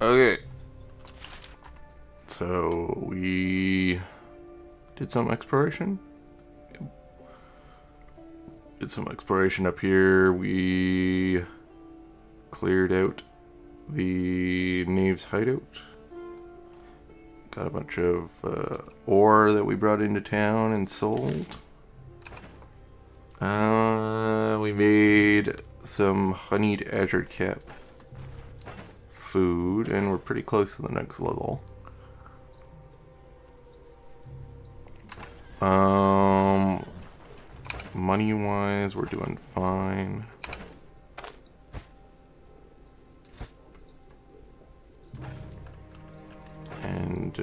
Okay. So we did some exploration. Did some exploration up here. We cleared out the Knave's hideout. Got a bunch of ore that we brought into town and sold. We made some honeyed azure cap food, and we're pretty close to the next level. Money wise, we're doing fine. And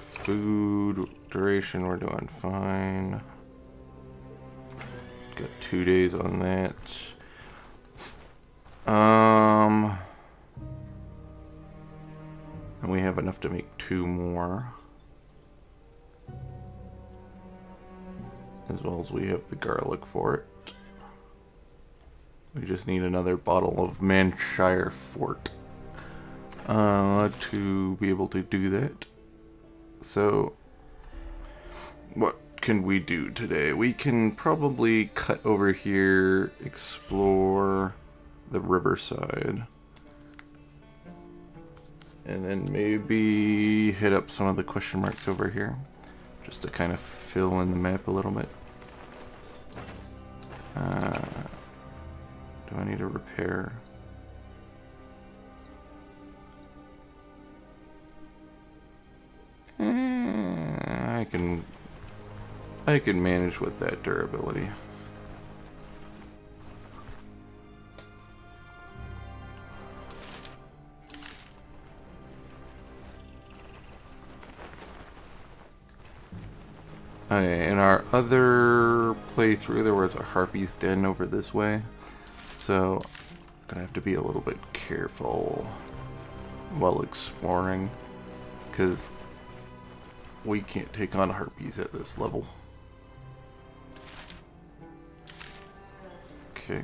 food duration, we're doing fine. Got 2 days on that. And we have enough to make 2 more. As well as we have the garlic for it. We just need another bottle of Manshire Fort to be able to do that. So, what can we do today? We can probably cut over here, explore the riverside, and then maybe hit up some of the question marks over here, just to kind of fill in the map a little bit. Do I need to repair? I can manage with that durability. Okay, in our other playthrough, there was a Harpy's Den over this way, so I'm gonna have to be a little bit careful while exploring, because we can't take on Harpies at this level. Okay.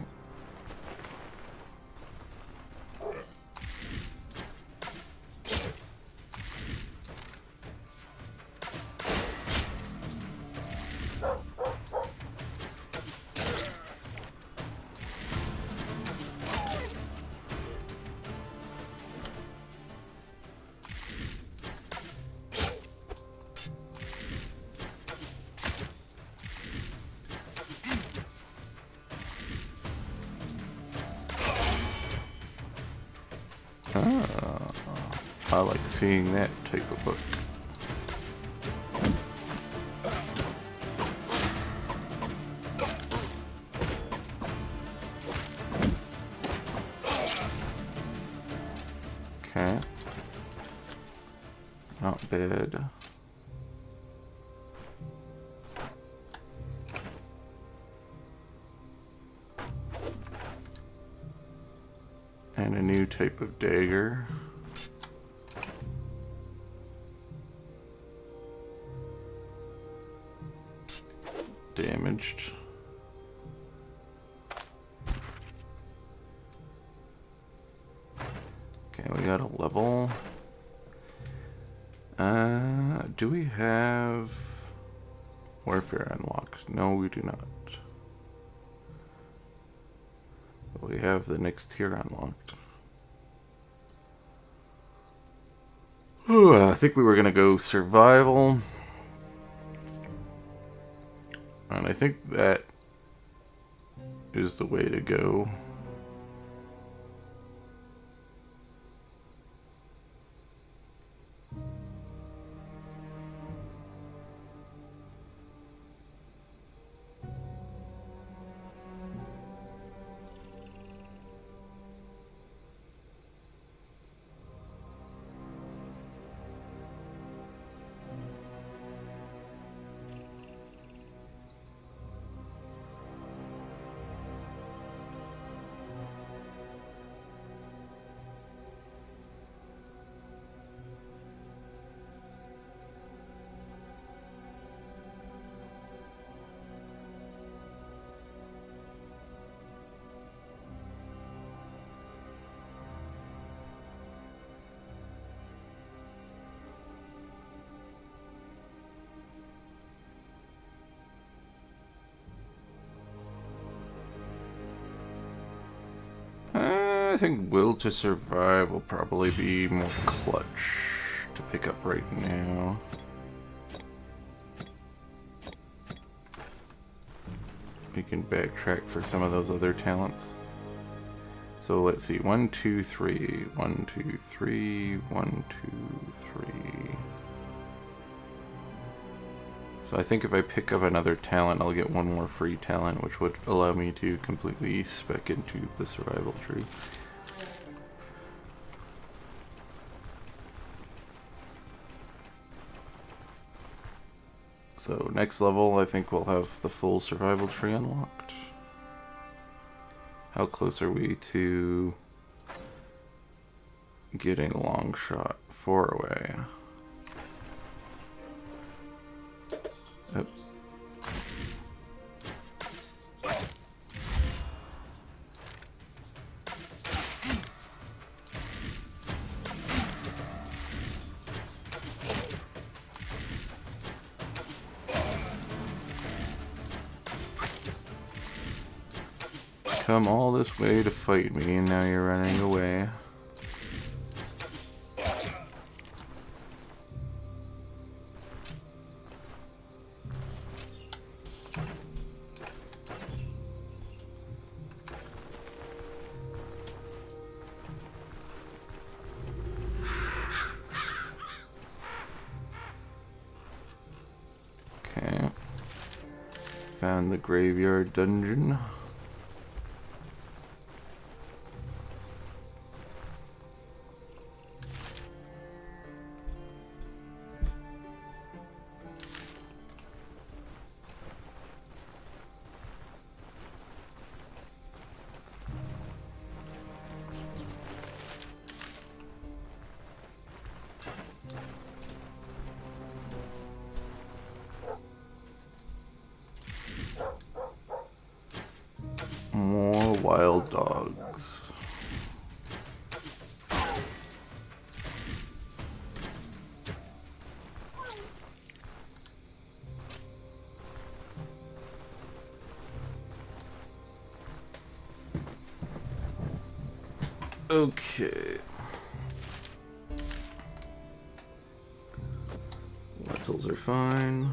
I like seeing that type of book. Okay. Not bad. And a new type of dagger. Damaged. Okay, we got a level. Do we have warfare unlocked? No, we do not. But we have the next tier unlocked. Ooh, I think we were gonna go survival. And I think that is the way to go. I think Will to Survive will probably be more clutch to pick up right now. We can backtrack for some of those other talents. So let's see, 1, 2, 3, 1, 2, 3, 1, 2, 3. So I think if I pick up another talent, I'll get one more free talent, which would allow me to completely spec into the survival tree. So next level, I think we'll have the full survival tree unlocked. How close are we to getting long shot 4 away? Yep. Come all this way to fight me, and now you're running away. Okay. Found the graveyard dungeon. More wild dogs. Okay. Lentils are fine.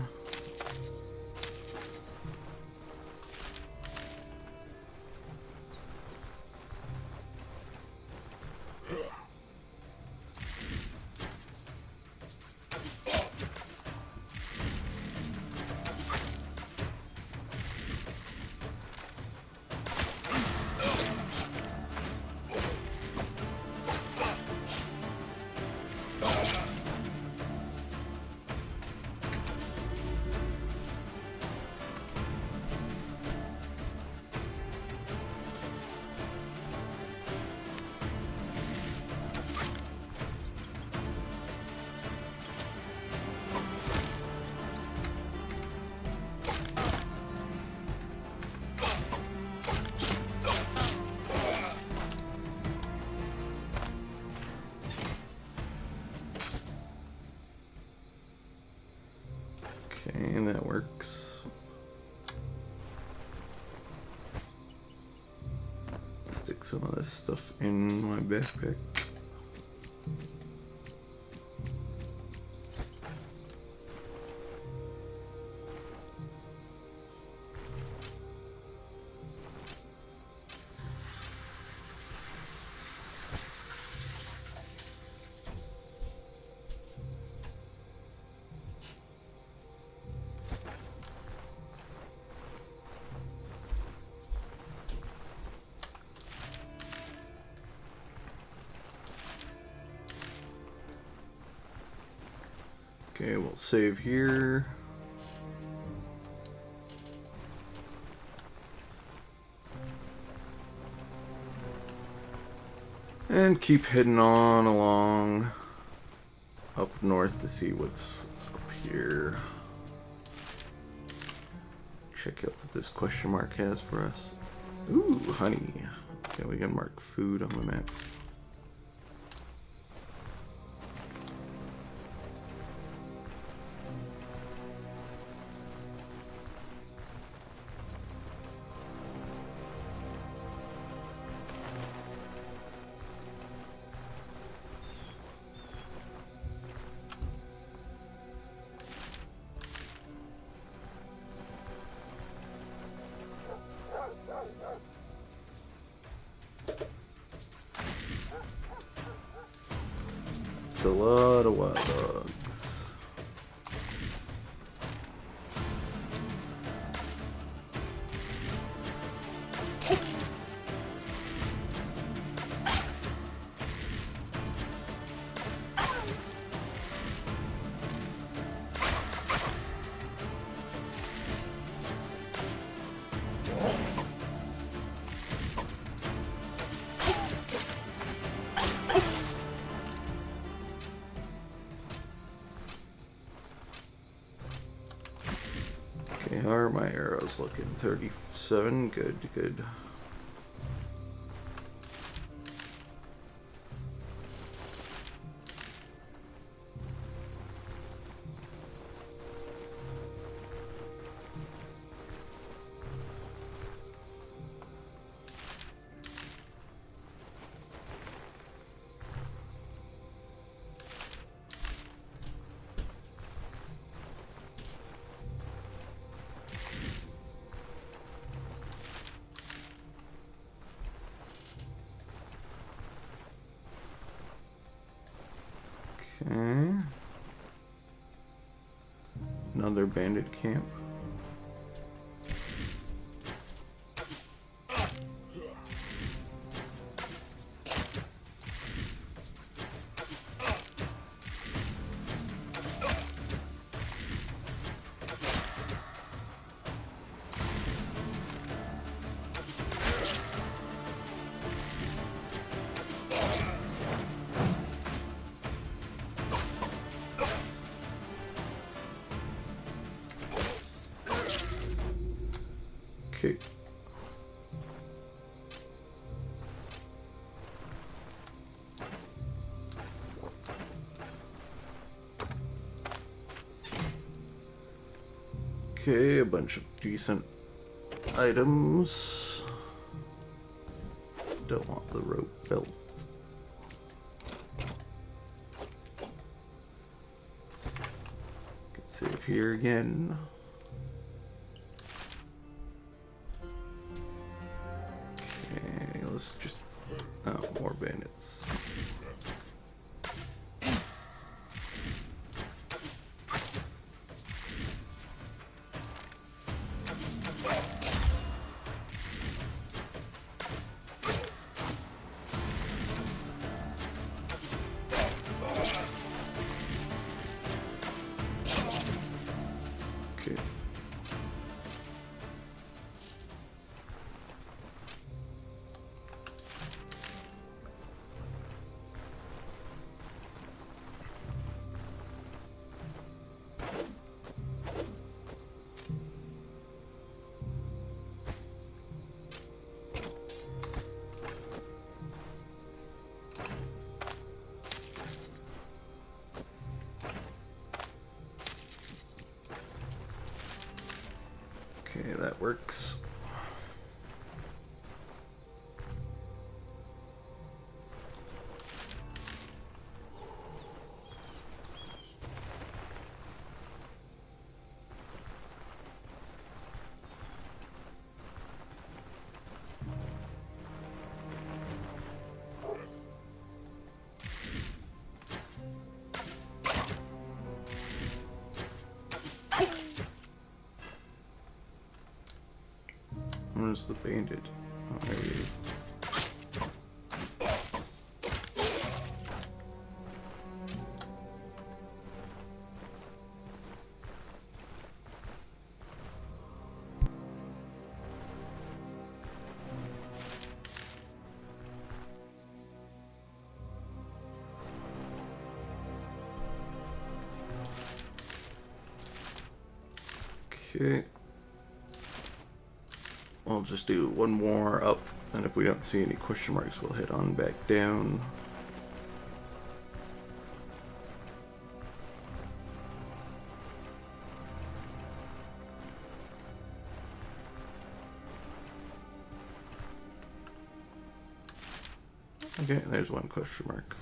Okay, that works. Stick some of this stuff in my backpack. Okay, we'll save here. And keep heading on along up north to see what's up here. Check out what this question mark has for us. Ooh, honey. Okay, we can mark food on the map. It's a lot of wild dogs. Okay, how are my arrows looking? 37? Good, good. Okay. Another bandit camp. Okay. Okay, a bunch of decent items. Don't want the rope belt. Can save here again. Okay, let's just... Oh, more bandits. Okay. Okay, that works. Where's the bandit? Oh, there he is. Okay. I'll just do one more up, and if we don't see any question marks, we'll head on back down. Okay, there's one question mark.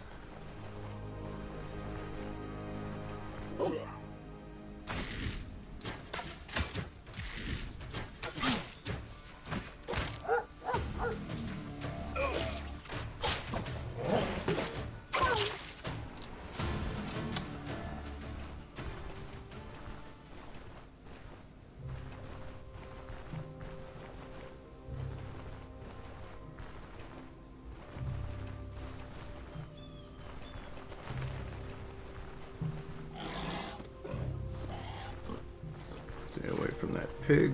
me away from that pig.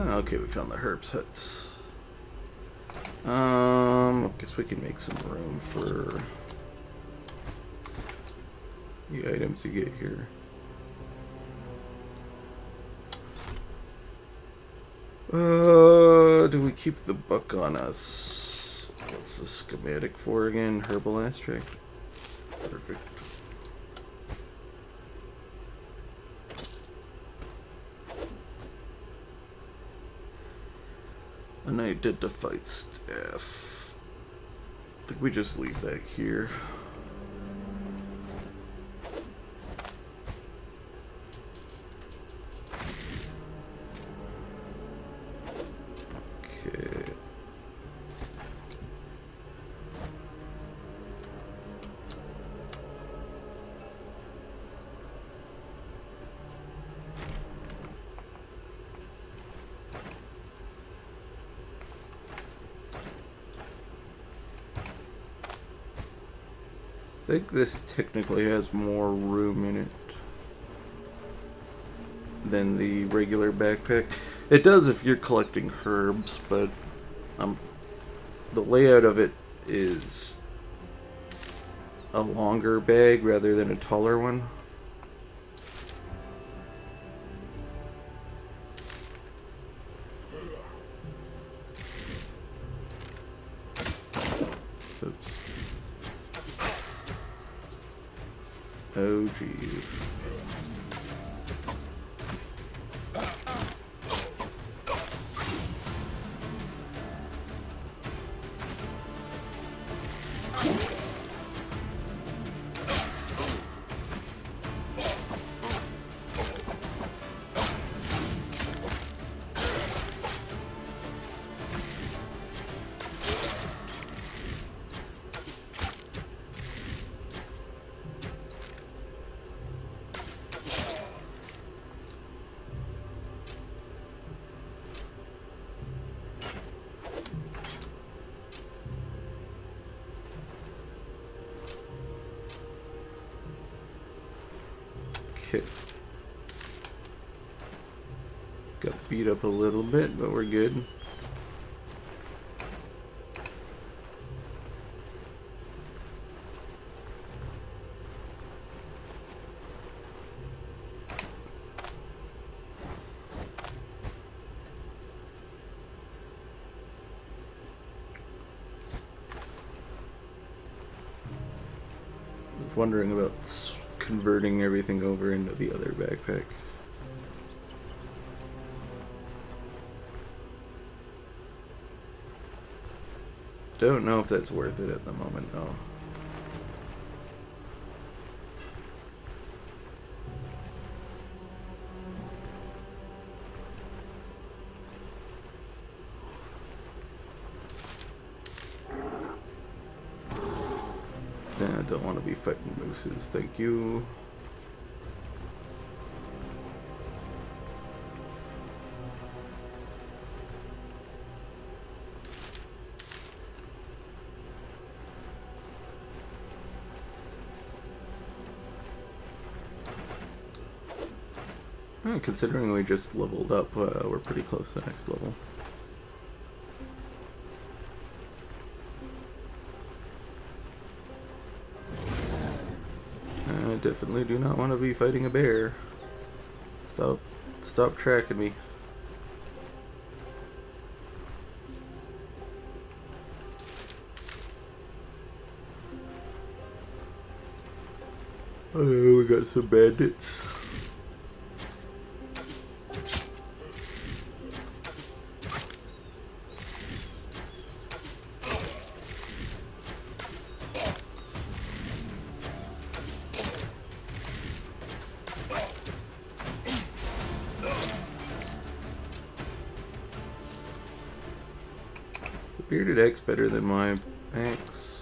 Okay, we found the herbs huts. I guess we can make some room for the items you get here. Do we keep the buck on us? What's the schematic for again? Herbal extract. Perfect. Unidentified staff. I think we just leave that here. Okay. I think this technically has more room in it than the regular backpack. It does if you're collecting herbs, but the layout of it is a longer bag rather than a taller one. Oops. Oh, jeez. Okay. Got beat up a little bit, but we're good. I was wondering about converting everything over into the other backpack. Don't know if that's worth it at the moment, though. Nah, I don't want to be fighting mooses, thank you. Considering we just leveled up, we're pretty close to the next level. I definitely do not want to be fighting a bear. Stop tracking me. Oh, we got some bandits. Bearded Axe better than my axe?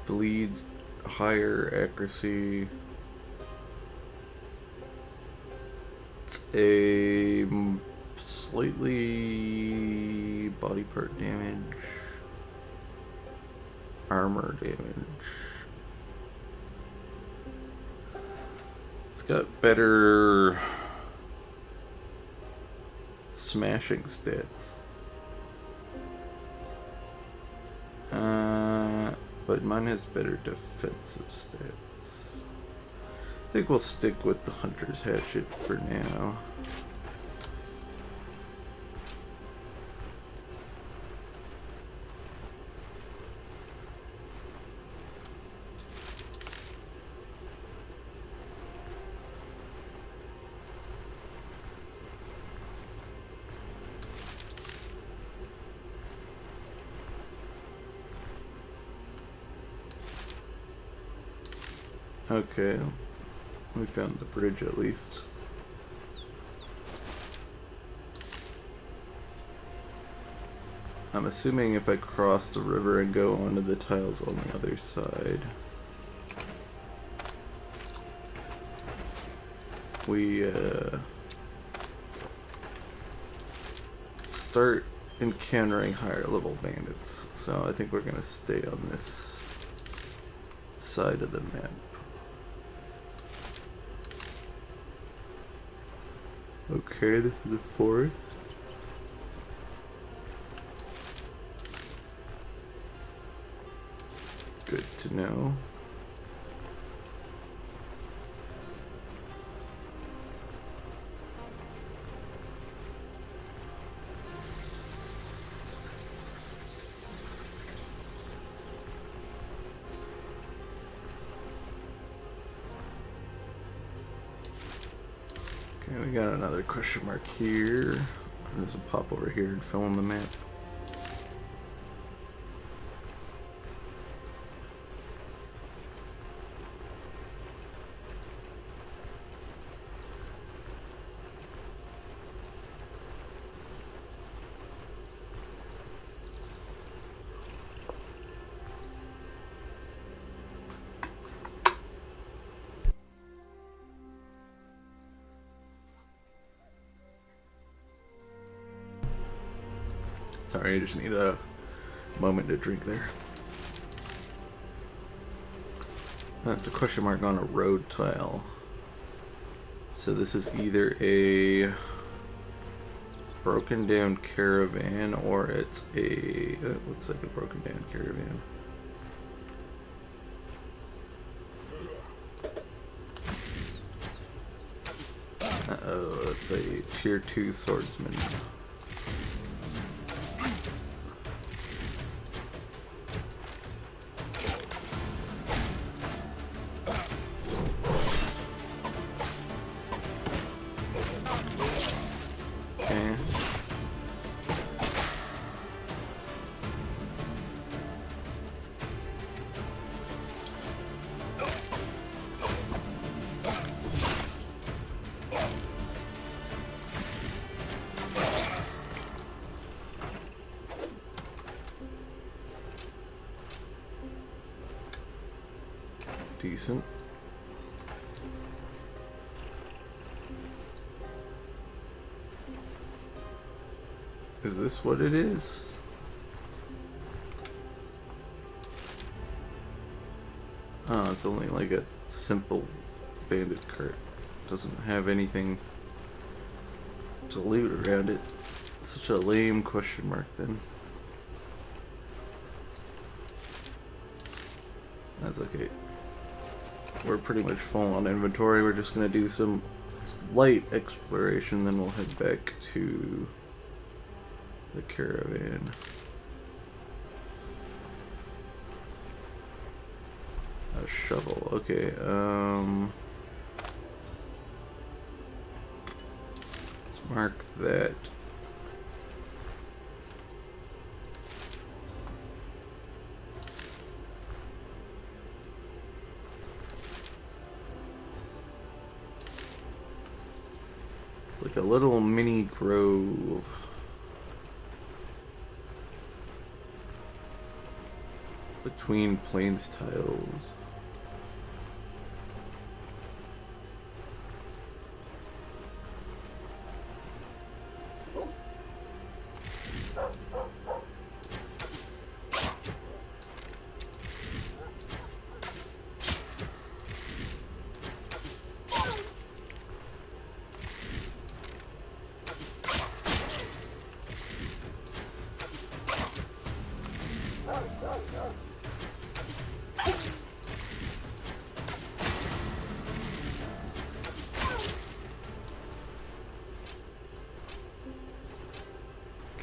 Bleeds higher accuracy. It's a slightly body part damage. Armor damage. It's got better smashing stats. But mine has better defensive stats. I think we'll stick with the Hunter's Hatchet for now. Okay, we found the bridge at least. I'm assuming if I cross the river and go onto the tiles on the other side, we start encountering higher level bandits. So I think we're gonna stay on this side of the map. Okay, this is a forest. Good to know. Okay, we got another question mark here. I'm just gonna pop over here and fill in the map. Sorry, I just need a moment to drink there. That's a question mark on a road tile. So this is either a broken down caravan or it's a... it looks like a broken down caravan. Uh-oh, it's a tier 2 swordsman. Decent. Is this what it is? Oh, it's only like a simple bandit cart. Doesn't have anything to loot around it. Such a lame question mark then. That's okay. We're pretty much full on inventory. We're just gonna do some light exploration, then we'll head back to the caravan. A shovel, okay, let's mark that. little mini grove. Between plains tiles.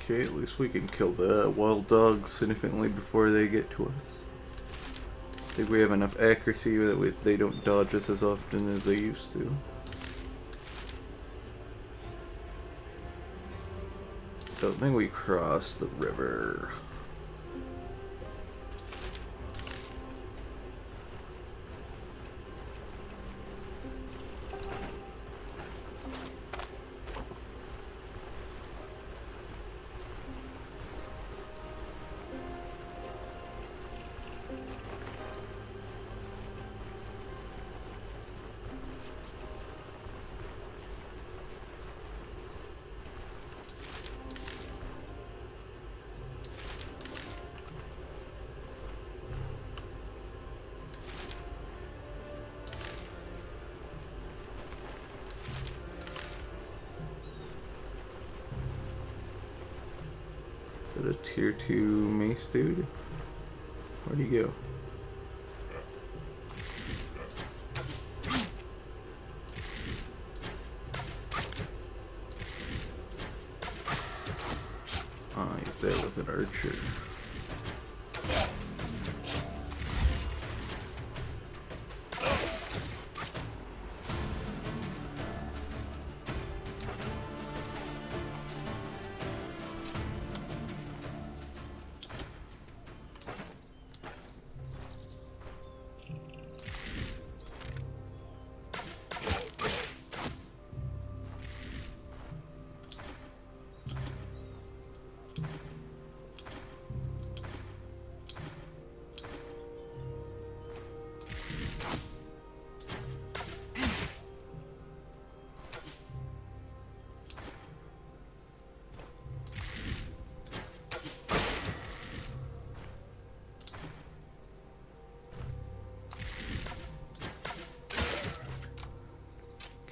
Okay, at least we can kill the wild dogs significantly before they get to us. I think we have enough accuracy that they don't dodge us as often as they used to. Don't think we crossed the river. Is that a tier 2 mace dude? Where'd he go? Ah, he's there with an archer.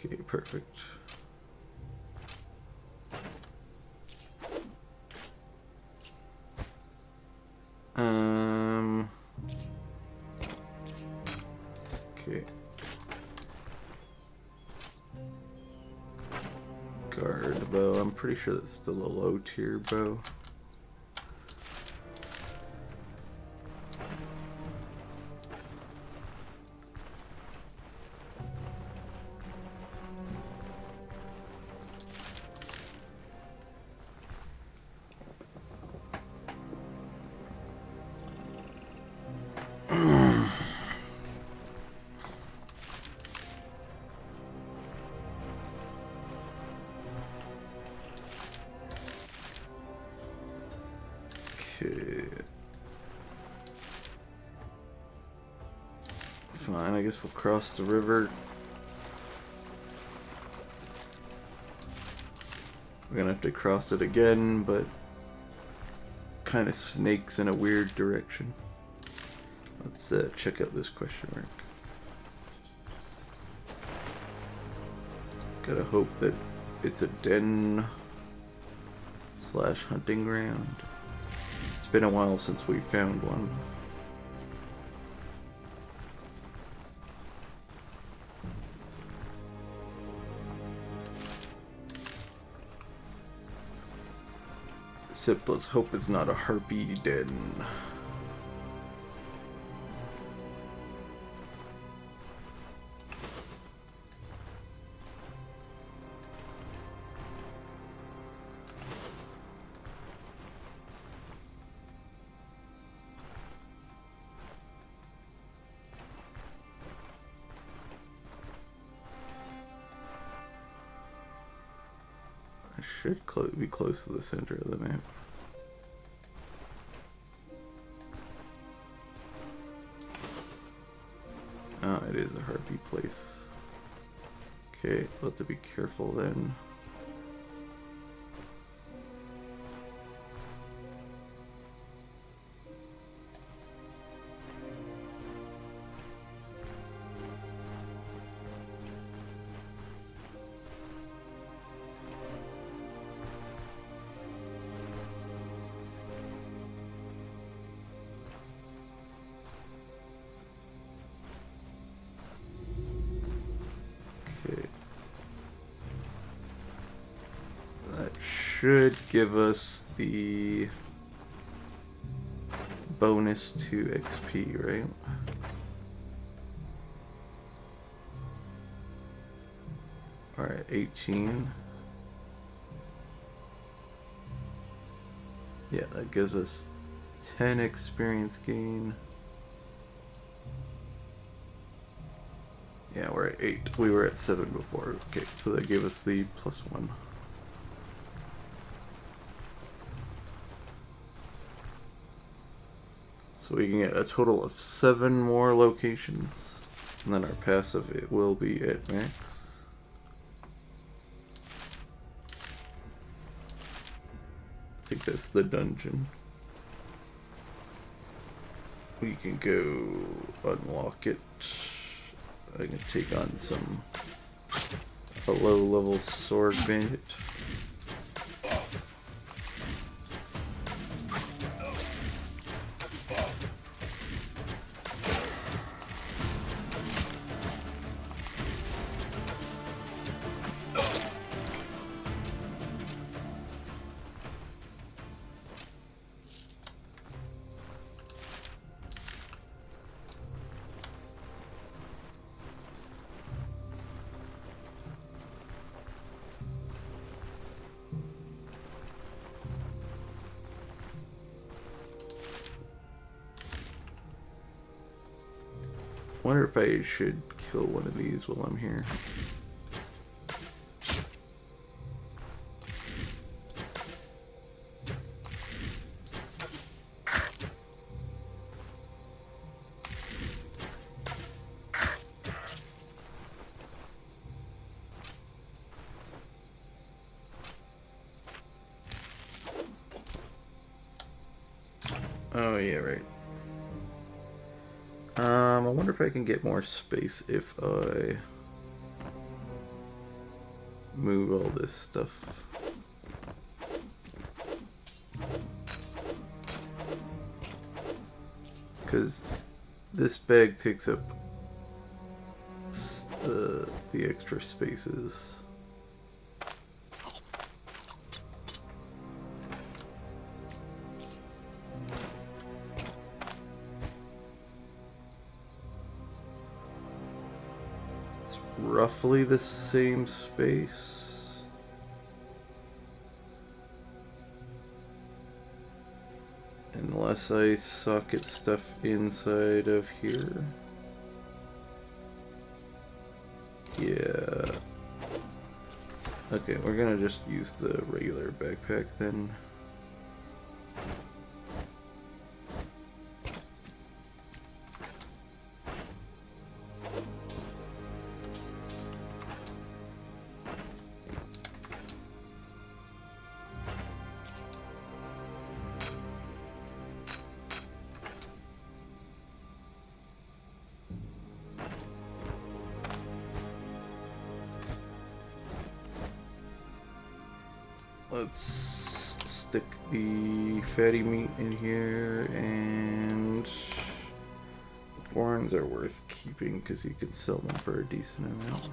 Okay, perfect. Okay. Guard bow. I'm pretty sure that's still a low tier bow. Okay. Fine, I guess we'll cross the river. We're gonna have to cross it again, but kind of snakes in a weird direction. Let's check out this question mark. Gotta hope that it's a den / hunting ground. It's been a while since we found one. Except let's hope it's not a harpy den. I should be close to the center of the map. Oh, it is a harpy place. Okay, we'll have to be careful then. Should give us the bonus to XP, right? Alright, 18. Yeah, that gives us 10 experience gain. Yeah, we're at 8. We were at 7 before. Okay, so that gave us the +1. So we can get a total of 7 more locations. And then our passive, it will be at max. I think that's the dungeon. We can go unlock it. I can take on a low-level sword bandit. Wonder if I should kill one of these while I'm here. Oh yeah, right. I wonder if I can get more space if I move all this stuff. Because this bag takes up the extra spaces. Roughly the same space. Unless I socket stuff inside of here. Yeah. Okay, we're gonna just use the regular backpack then. Let's stick the fatty meat in here, and the horns are worth keeping because you can sell them for a decent amount.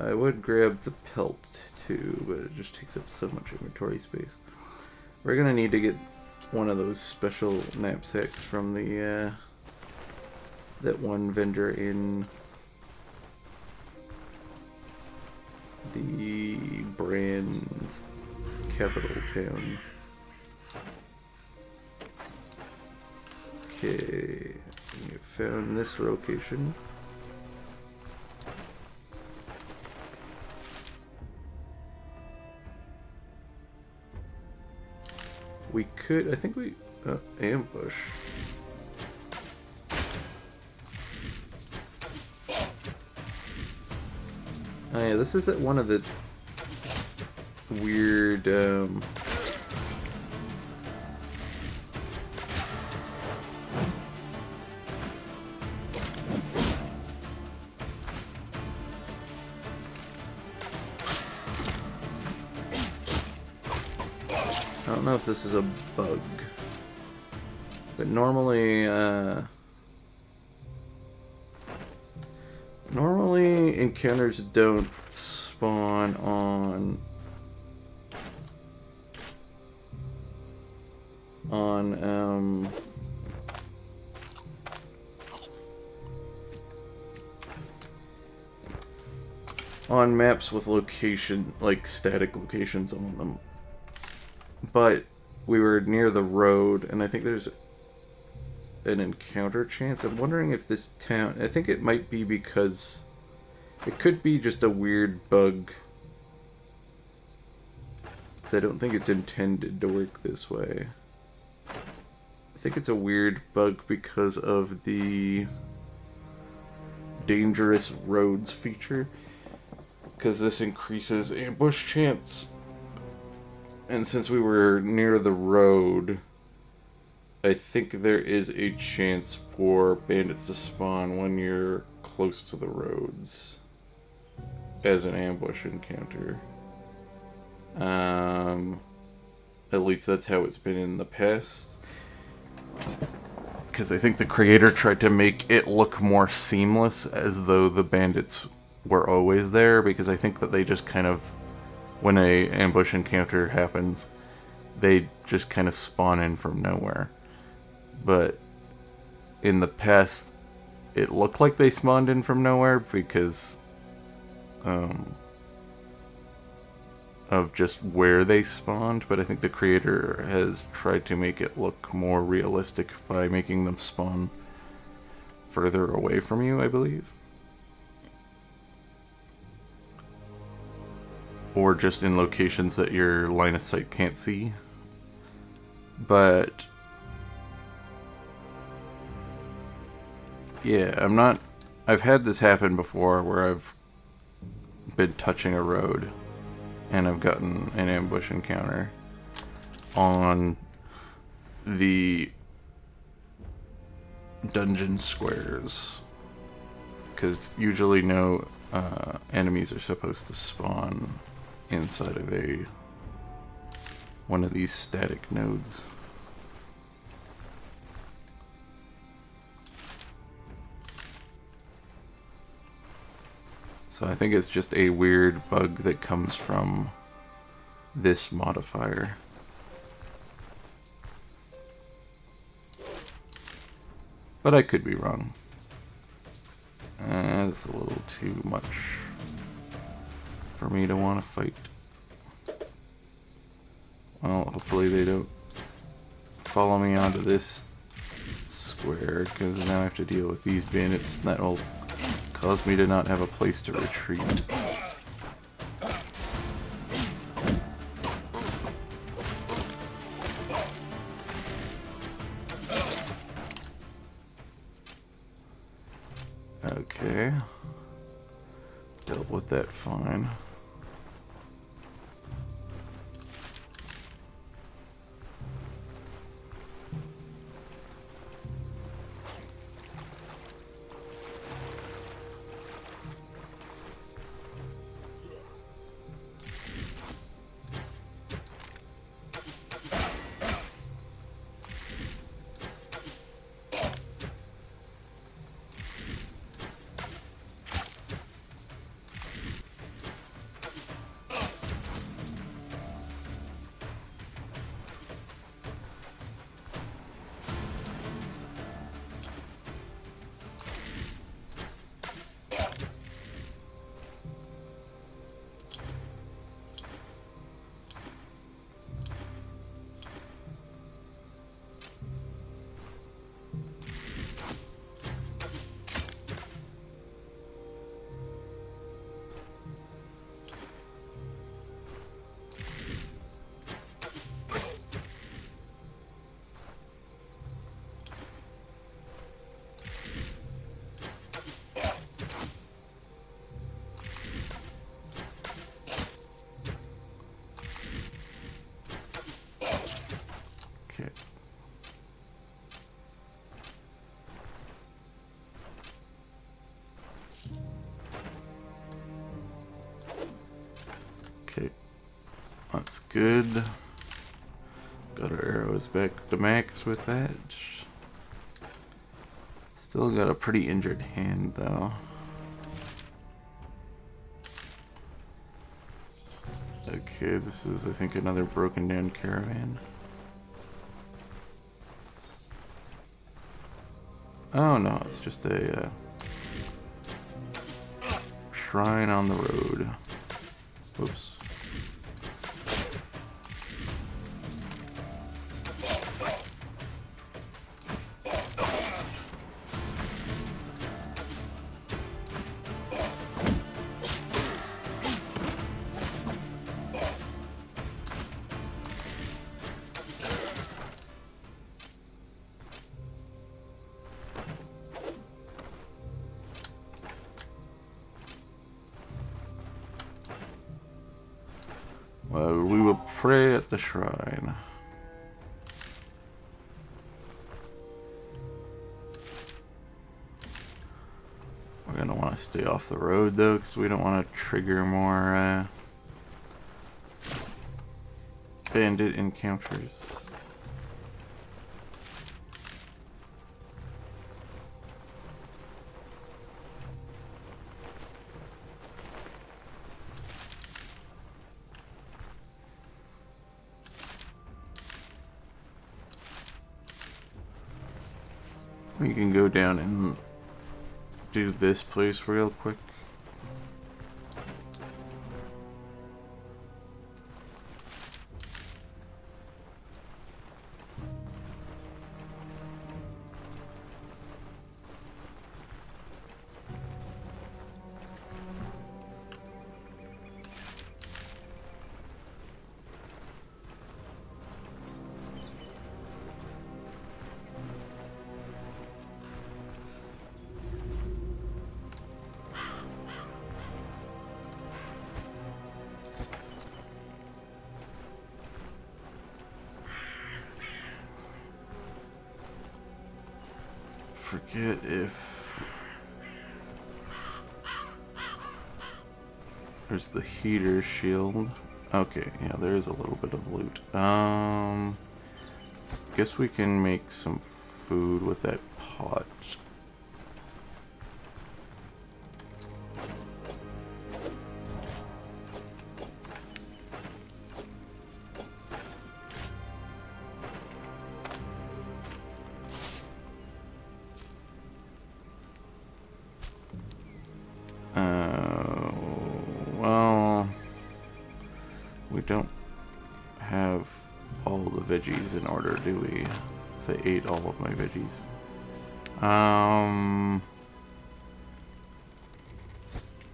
I would grab the pelt too, but it just takes up so much inventory space. We're gonna need to get one of those special knapsacks from the that one vendor in the brand's capital town. Okay, we have found this location. We could, I think we, ambush. Oh yeah, this is one of the weird, I don't know if this is a bug, but normally encounters don't spawn on maps with location, like static locations on them. But we were near the road, and I think there's an encounter chance. I'm wondering if this town, I think it might be because it could be just a weird bug, because I don't think it's intended to work this way. I think it's a weird bug because of the dangerous roads feature, because this increases ambush chance. And since we were near the road, I think there is a chance for bandits to spawn when you're close to the roads as an ambush encounter. At least that's how it's been in the past. Because I think the creator tried to make it look more seamless, as though the bandits were always there, because I think that they just kind of, when a ambush encounter happens, they just kind of spawn in from nowhere. But in the past, it looked like they spawned in from nowhere because of just where they spawned. But I think the creator has tried to make it look more realistic by making them spawn further away from you, I believe. Or just in locations that your line of sight can't see. But yeah, I've had this happen before where I've been touching a road and I've gotten an ambush encounter on the dungeon squares, because usually no enemies are supposed to spawn inside of one of these static nodes. So I think it's just a weird bug that comes from this modifier. But I could be wrong. That's a little too much for me to want to fight. Well, hopefully they don't follow me onto this square, because now I have to deal with these bandits, and that will cause me to not have a place to retreat. Okay. Dealt with that fine. Okay, that's good. Got our arrows back to max with that. Still got a pretty injured hand though. Okay, this is, I think, another broken down caravan. Oh no, it's just a shrine on the road. Oops. Well, we will pray at the shrine. We're gonna want to stay off the road though, because we don't want to trigger more bandit encounters. We can go down and do this place real quick. Forget if there's the heater shield. Okay, yeah, there is a little bit of loot. Guess we can make some food with that pot. Well, we don't have all the veggies in order, do we? So I ate all of my veggies.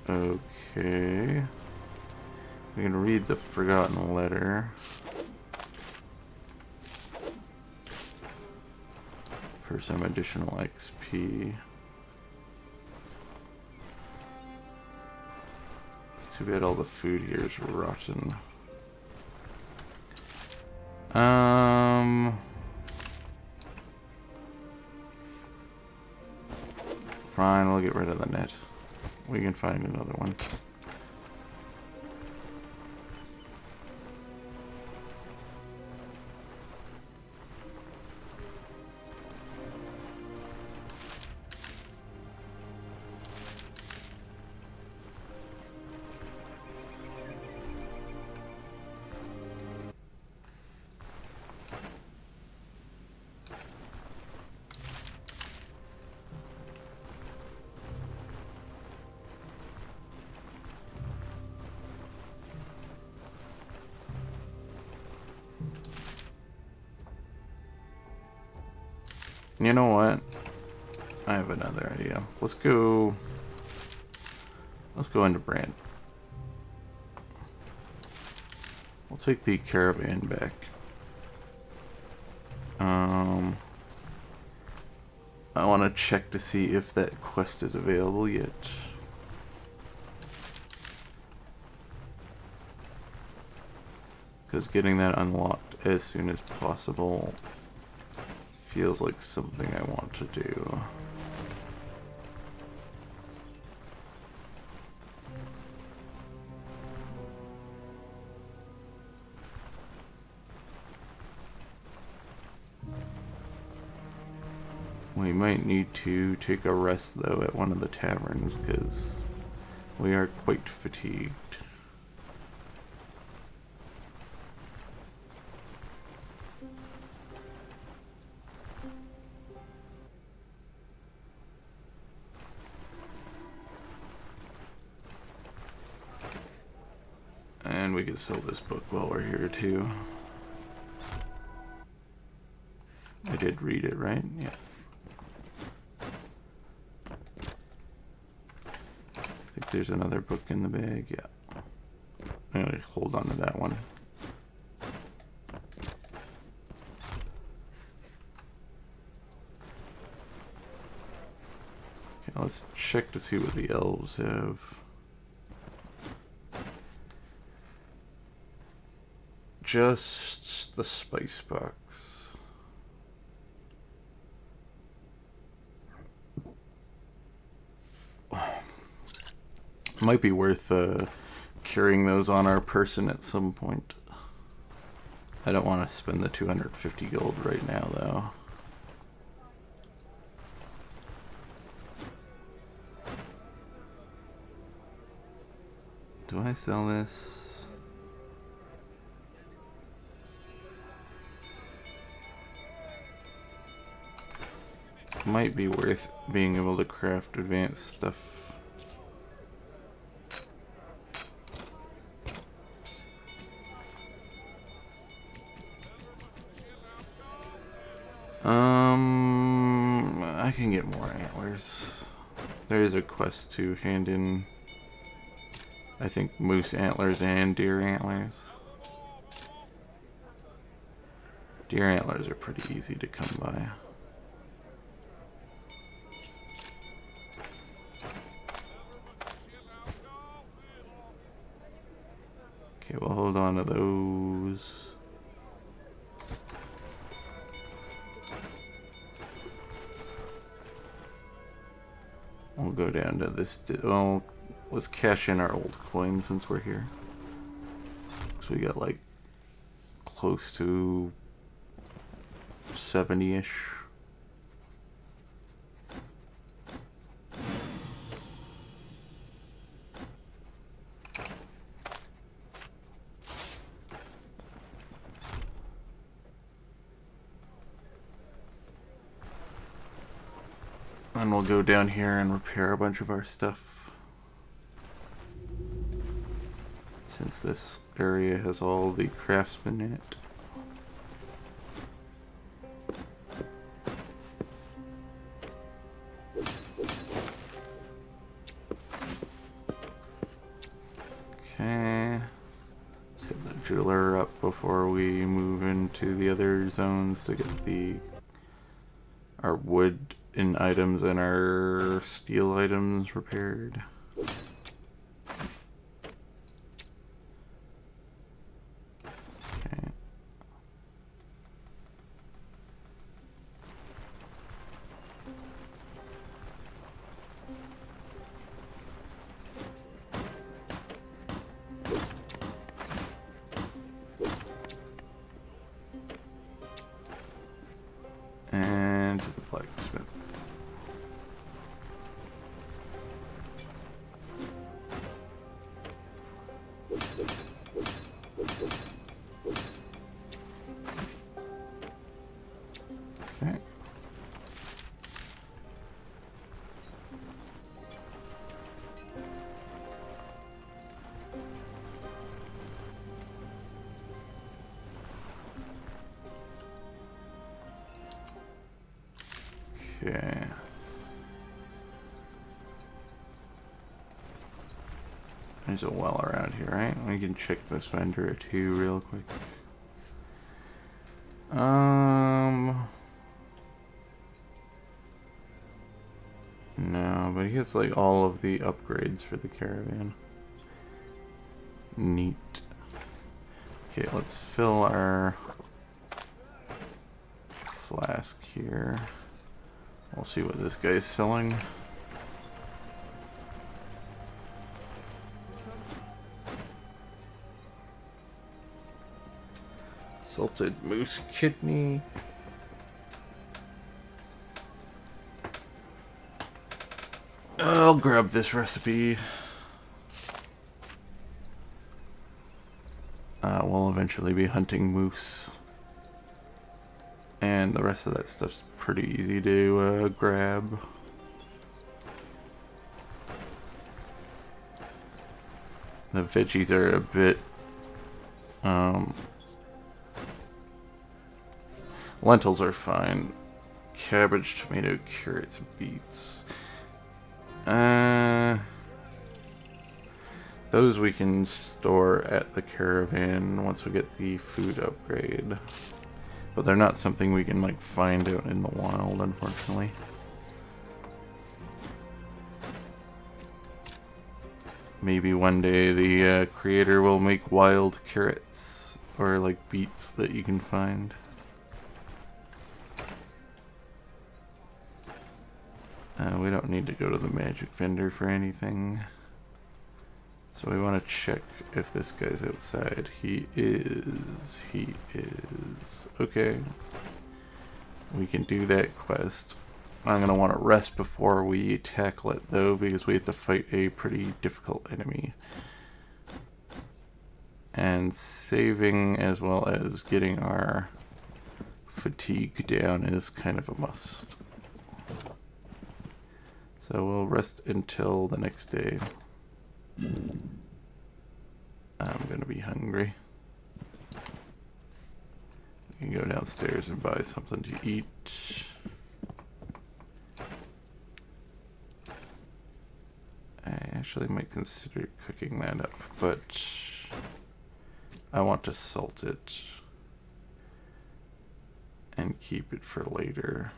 Okay. We can read the Forgotten Letter. For some additional XP. It's too bad all the food here is rotten. Fine, we'll get rid of the net. We can find another one. You know what? I have another idea. Let's go into Brand. We'll take the caravan back. I want to check to see if that quest is available yet. Because getting that unlocked as soon as possible feels like something I want to do. We might need to take a rest though at one of the taverns because we are quite fatigued. And we could sell this book while we're here too. I did read it, right? Yeah. I think there's another book in the bag, yeah. I'm gonna hold on to that one. Okay, let's check to see what the elves have. Just the spice box. Might be worth carrying those on our person at some point. I don't want to spend the 250 gold right now, though. Do I sell this? Might be worth being able to craft advanced stuff. I can get more antlers. There is a quest to hand in, I think, moose antlers and deer antlers. Deer antlers are pretty easy to come by. Okay, we'll hold on to those. We'll go down to this. Oh, let's cash in our old coins since we're here. So we got like close to 70-ish. And we'll go down here and repair a bunch of our stuff. Since this area has all the craftsmen in it. Okay. Let's hit the jeweler up before we move into the other zones to get our wood in items and our steel items repaired. Okay. And to the blacksmith. Okay. Okay. There's a well around here, right? We can check this vendor too real quick. No, but he has like all of the upgrades for the caravan. Neat. Okay, let's fill our flask here. We'll see what this guy's selling. Salted moose kidney. I'll grab this recipe. We'll eventually be hunting moose. And the rest of that stuff's pretty easy to grab. The veggies are a bit... lentils are fine. Cabbage, tomato, carrots, beets. Those we can store at the caravan once we get the food upgrade. But they're not something we can like find out in the wild, unfortunately. Maybe one day the creator will make wild carrots or like beets that you can find. We don't need to go to the magic vendor for anything. So we want to check if this guy's outside. He is. He is. Okay. We can do that quest. I'm going to want to rest before we tackle it though, because we have to fight a pretty difficult enemy. And saving as well as getting our fatigue down is kind of a must. So we'll rest until the next day. I'm gonna be hungry. We can go downstairs and buy something to eat. I actually might consider cooking that up, but I want to salt it and keep it for later.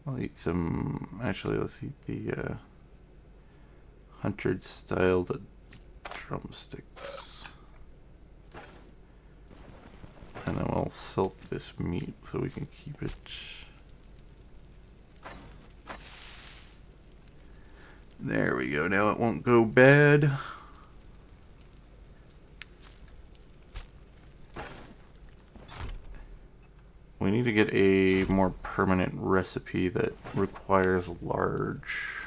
I'll eat some, actually let's eat the huntered styled drumsticks. And then we'll salt this meat so we can keep it. There we go, now it won't go bad. We need to get a more permanent recipe that requires large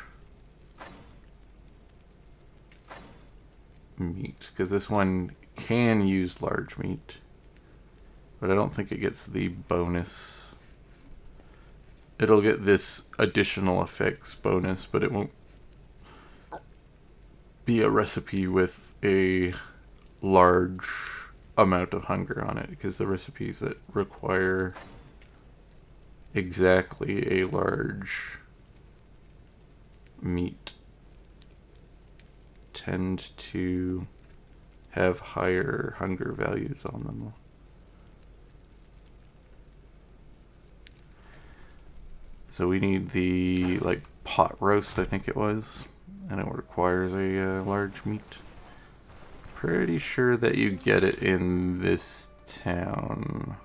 meat, because this one can use large meat, but I don't think it gets the bonus. It'll get this additional effects bonus, but it won't be a recipe with a large amount of hunger on it, because the recipes that require exactly a large meat tend to have higher hunger values on them. So we need the like pot roast, I think it was, and it requires a large meat. Pretty sure that you get it in this town.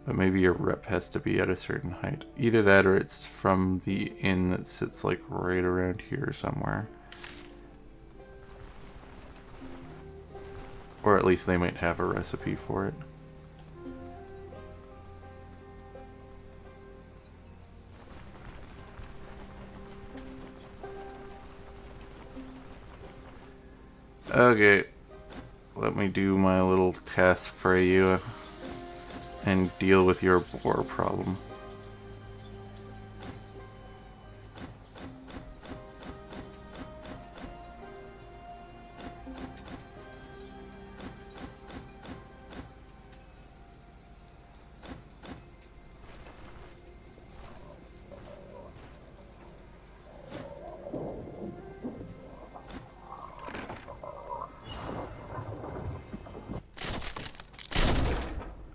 But maybe your rep has to be at a certain height. Either that or it's from the inn that sits like right around here somewhere. Or at least they might have a recipe for it. Okay, let me do my little task for you and deal with your boar problem.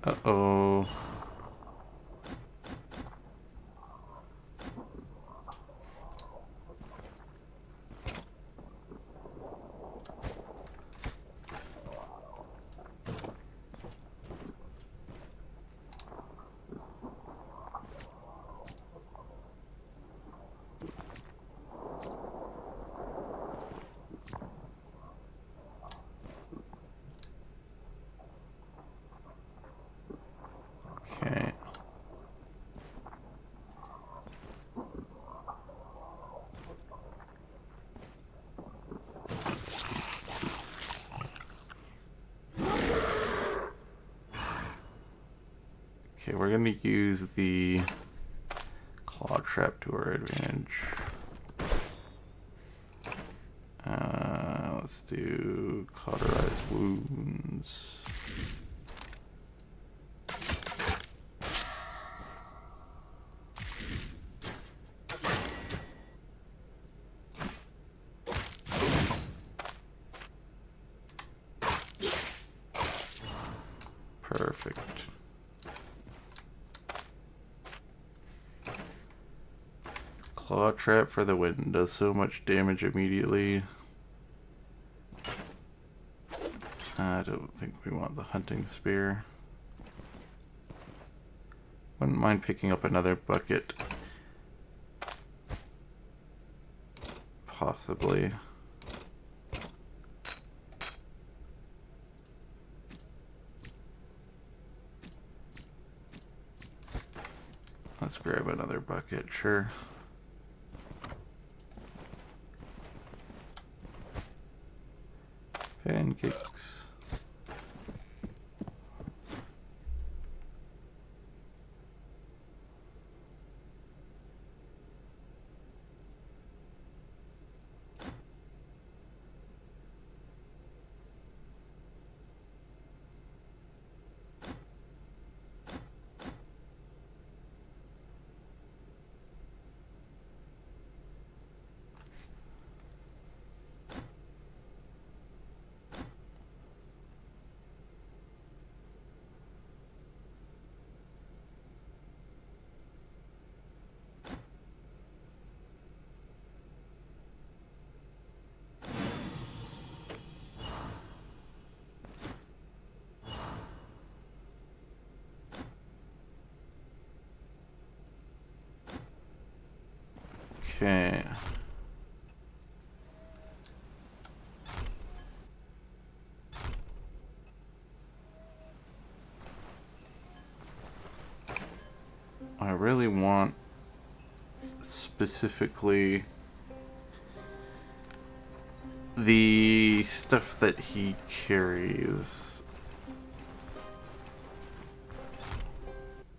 Uh-oh. Okay, we're gonna use the claw trap to our advantage. Let's do cauterized wounds. Perfect. Claw trap for the win. Does so much damage immediately. I don't think we want the hunting spear. Wouldn't mind picking up another bucket. Possibly. Let's grab another bucket, sure. Pancakes. Okay. I really want specifically the stuff that he carries.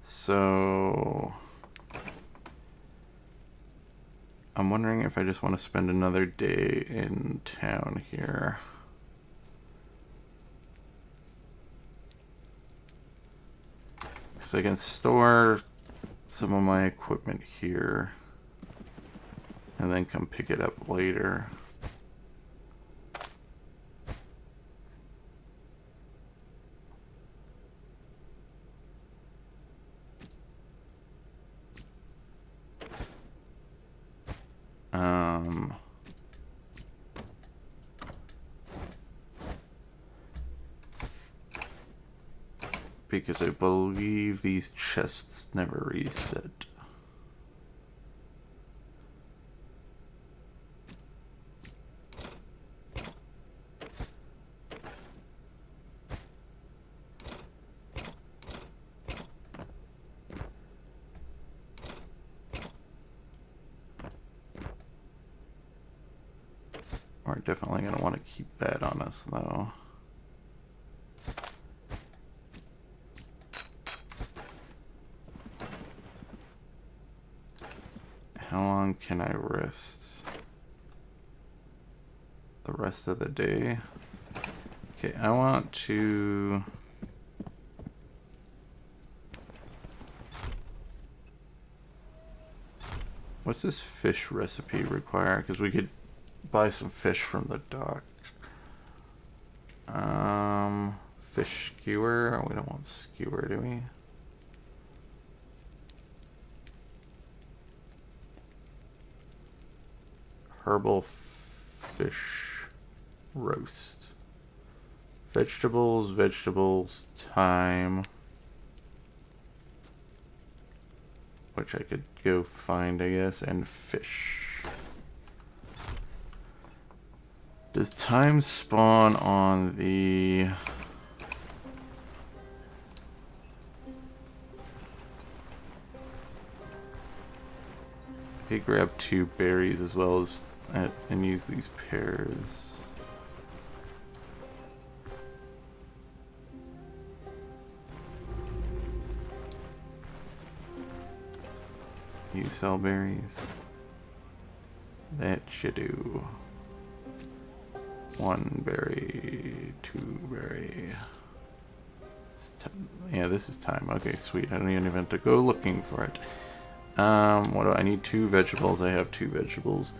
So I'm wondering if I just want to spend another day in town here. Because I can store some of my equipment here and then come pick it up later. Because I believe these chests never reset. We're definitely going to want to keep that on us, though. How long can I rest? The rest of the day? Okay, I want to... What's this fish recipe require? Because we could buy some fish from the dock. Fish skewer? We don't want skewer, do we? Herbal fish roast. Vegetables, vegetables, thyme. Which I could go find, I guess, and fish. Does thyme spawn on the... I could grab 2 berries as well as and use these pears. You sell berries. That should do. 1 berry, 2 berry. Yeah, this is time. Okay, sweet. I don't even have to go looking for it. What do I need? 2 vegetables. I have 2 vegetables.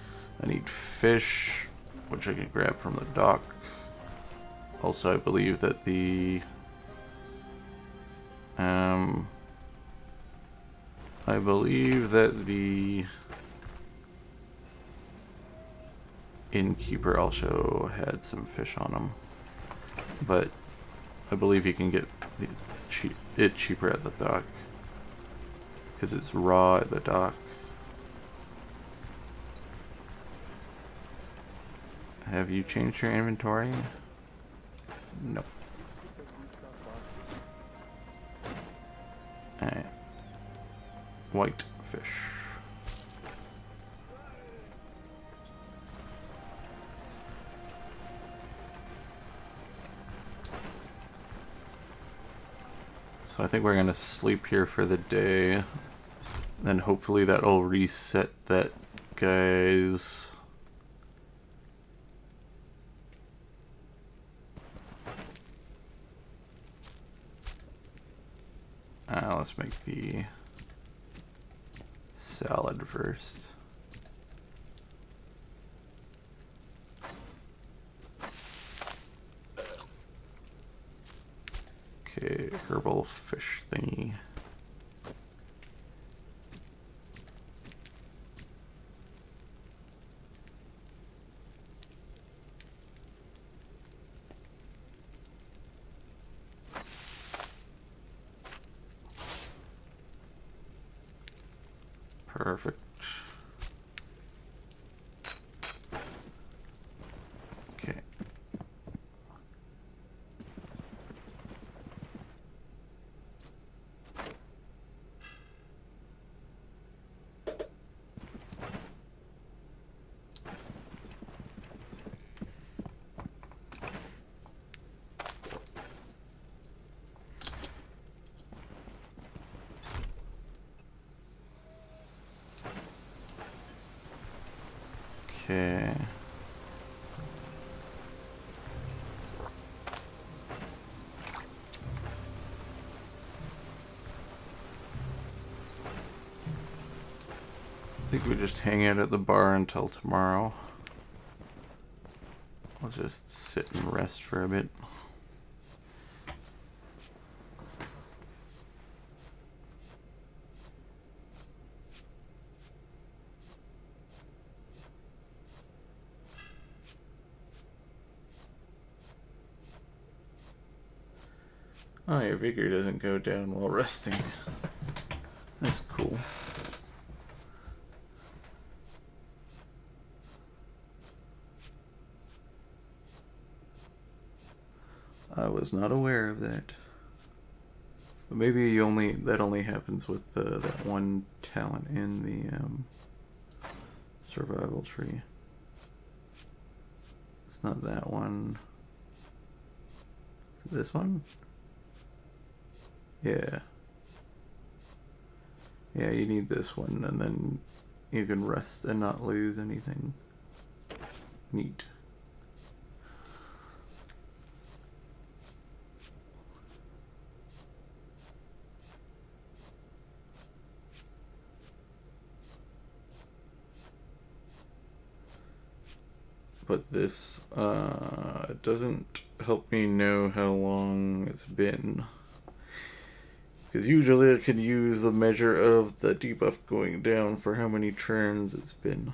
I need fish, which I can grab from the dock. Also, I believe that the innkeeper also had some fish on him, but I believe you can get it cheaper at the dock because it's raw at the dock. Have you changed your inventory? No. Alright. White fish. So I think we're gonna sleep here for the day. Then hopefully that'll reset that guy's... let's make the salad first. Okay, herbal fish thingy. Perfect. Okay. Okay. I think we just hang out at the bar until tomorrow. I'll just sit and rest for a bit. Oh, your vigor doesn't go down while resting. That's cool. I was not aware of that. But maybe that only happens with that one talent in the survival tree. It's not that one. Is it this one? Yeah. Yeah, you need this one, and then you can rest and not lose anything. Neat. But this doesn't help me know how long it's been. Because usually I can use the measure of the debuff going down for how many turns it's been.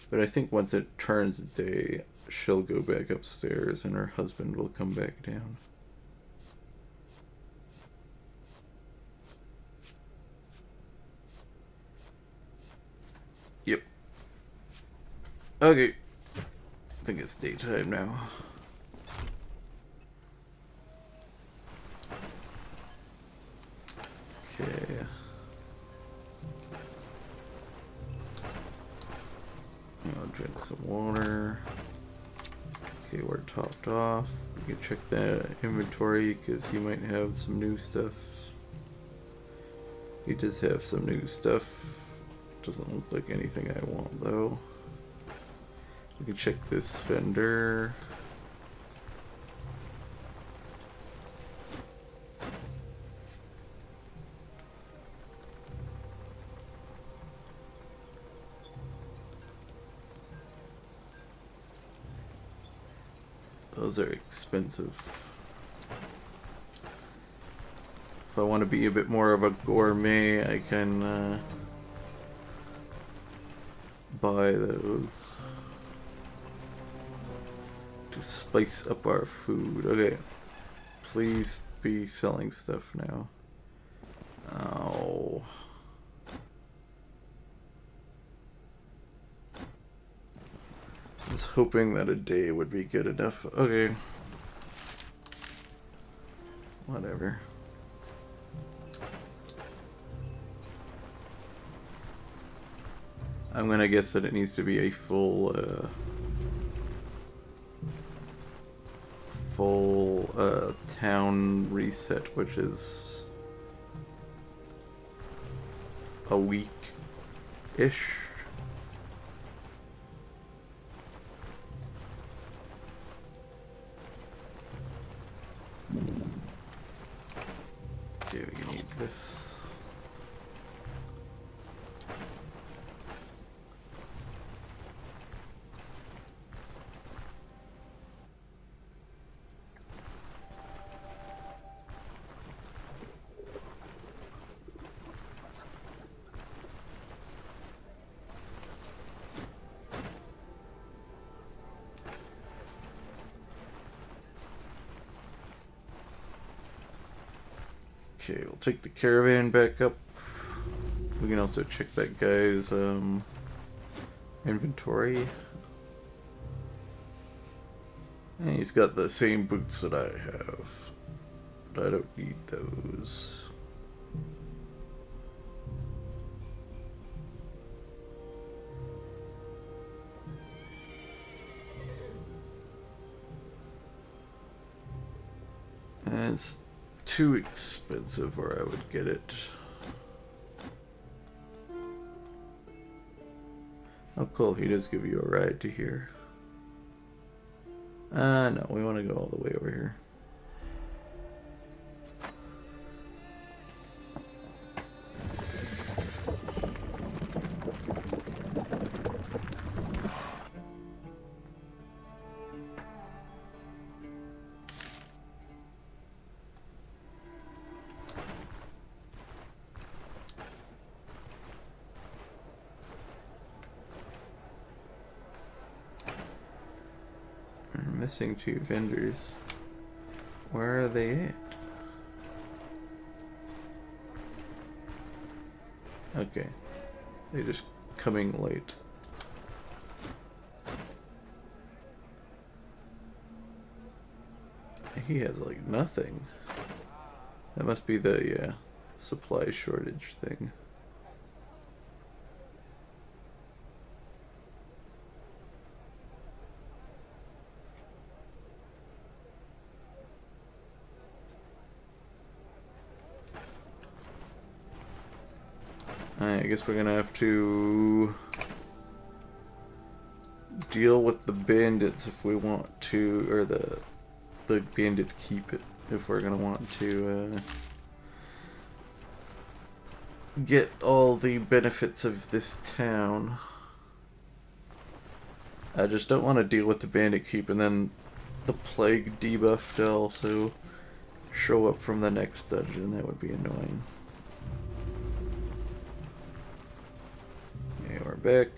But I think once it turns day, she'll go back upstairs and her husband will come back down. Yep. Okay. I think it's daytime now. Okay. I'll drink some water. Okay, we're topped off. We can check the inventory because he might have some new stuff. He does have some new stuff. Doesn't look like anything I want though. We can check this vendor. Those are expensive. If I want to be a bit more of a gourmet, I can buy those to spice up our food. Okay, please be selling stuff now. Oh. I was hoping that a day would be good enough. Okay. Whatever. I'm gonna guess that it needs to be a full town reset, which is a week-ish. Okay, we need this. Okay, we'll take the caravan back up. We can also check that guy's inventory. And he's got the same boots that I have, but I don't need those. And it's too expensive or I would get it. Oh cool, he does give you a ride to here. No, we want to go all the way over here. We're missing 2 vendors. Where are they at? Okay. They're just coming late. He has like nothing. That must be the supply shortage thing. I guess we're gonna have to deal with the bandits if we want to, or the bandit keep it if we're gonna want to get all the benefits of this town. I just don't want to deal with the bandit keep and then the plague debuff to also show up from the next dungeon. That would be annoying. Okay, we're back.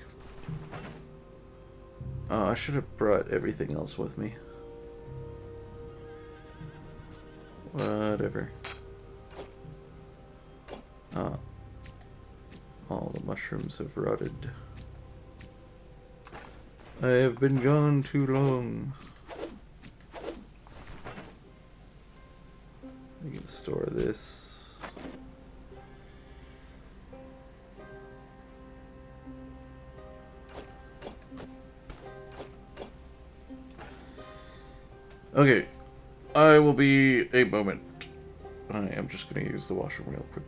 Oh, I should have brought everything else with me. Whatever. Oh. All the mushrooms have rotted. I have been gone too long. We can store this. Okay, I will be a moment. I am just going to use the washroom real quick.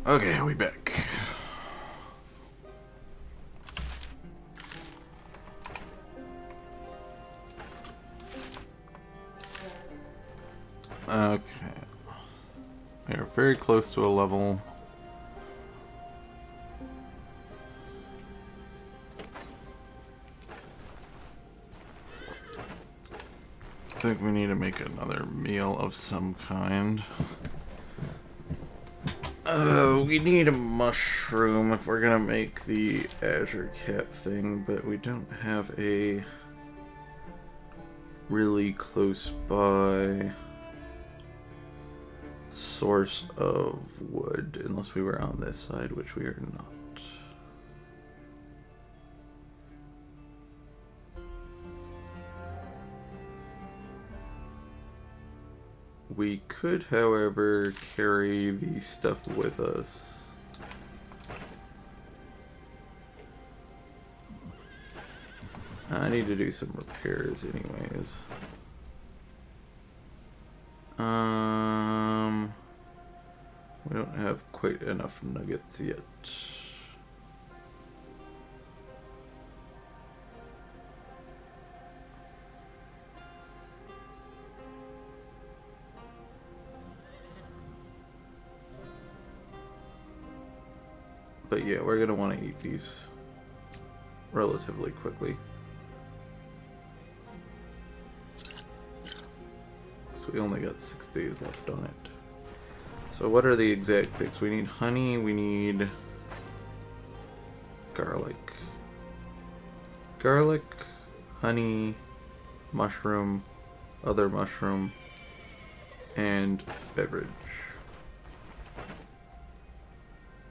Okay, we back. Okay. We're very close to a level. I think we need to make another meal of some kind. We need a mushroom if we're gonna make the Azure Cat thing, but we don't have a really close by source of wood, unless we were on this side, which we are not. We could, however, carry the stuff with us. I need to do some repairs anyways. We don't have quite enough nuggets yet. But yeah, we're gonna want to eat these relatively quickly. So we only got 6 days left on it. So what are the exact things? We need honey, we need garlic. Garlic, honey, mushroom, other mushroom, and beverage.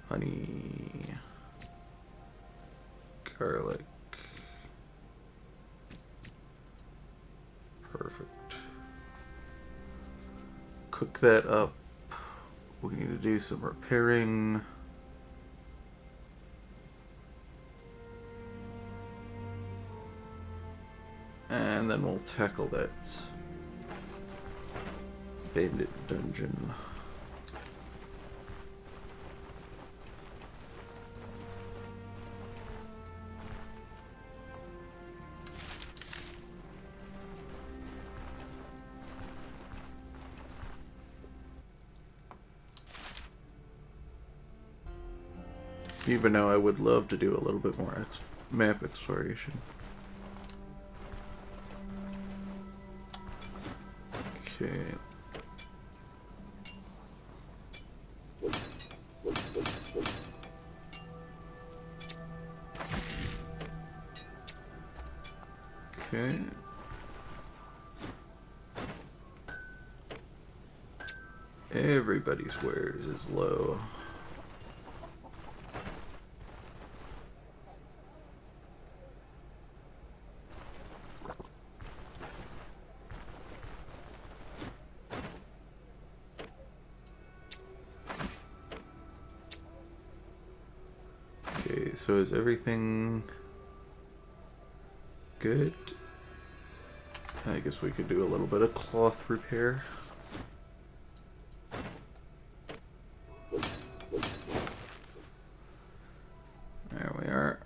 Honey, garlic. Perfect. Cook that up. We need to do some repairing. And then we'll tackle that bandit dungeon. Even though I would love to do a little bit more map exploration. Okay. Okay. Everybody's wares is low. Okay, so is everything good? I guess we could do a little bit of cloth repair. There we are.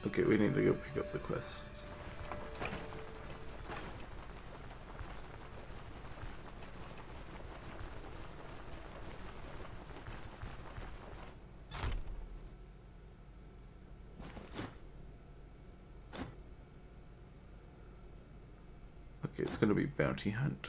Okay, we need to go pick up the quests. Okay, it's gonna be bounty hunt.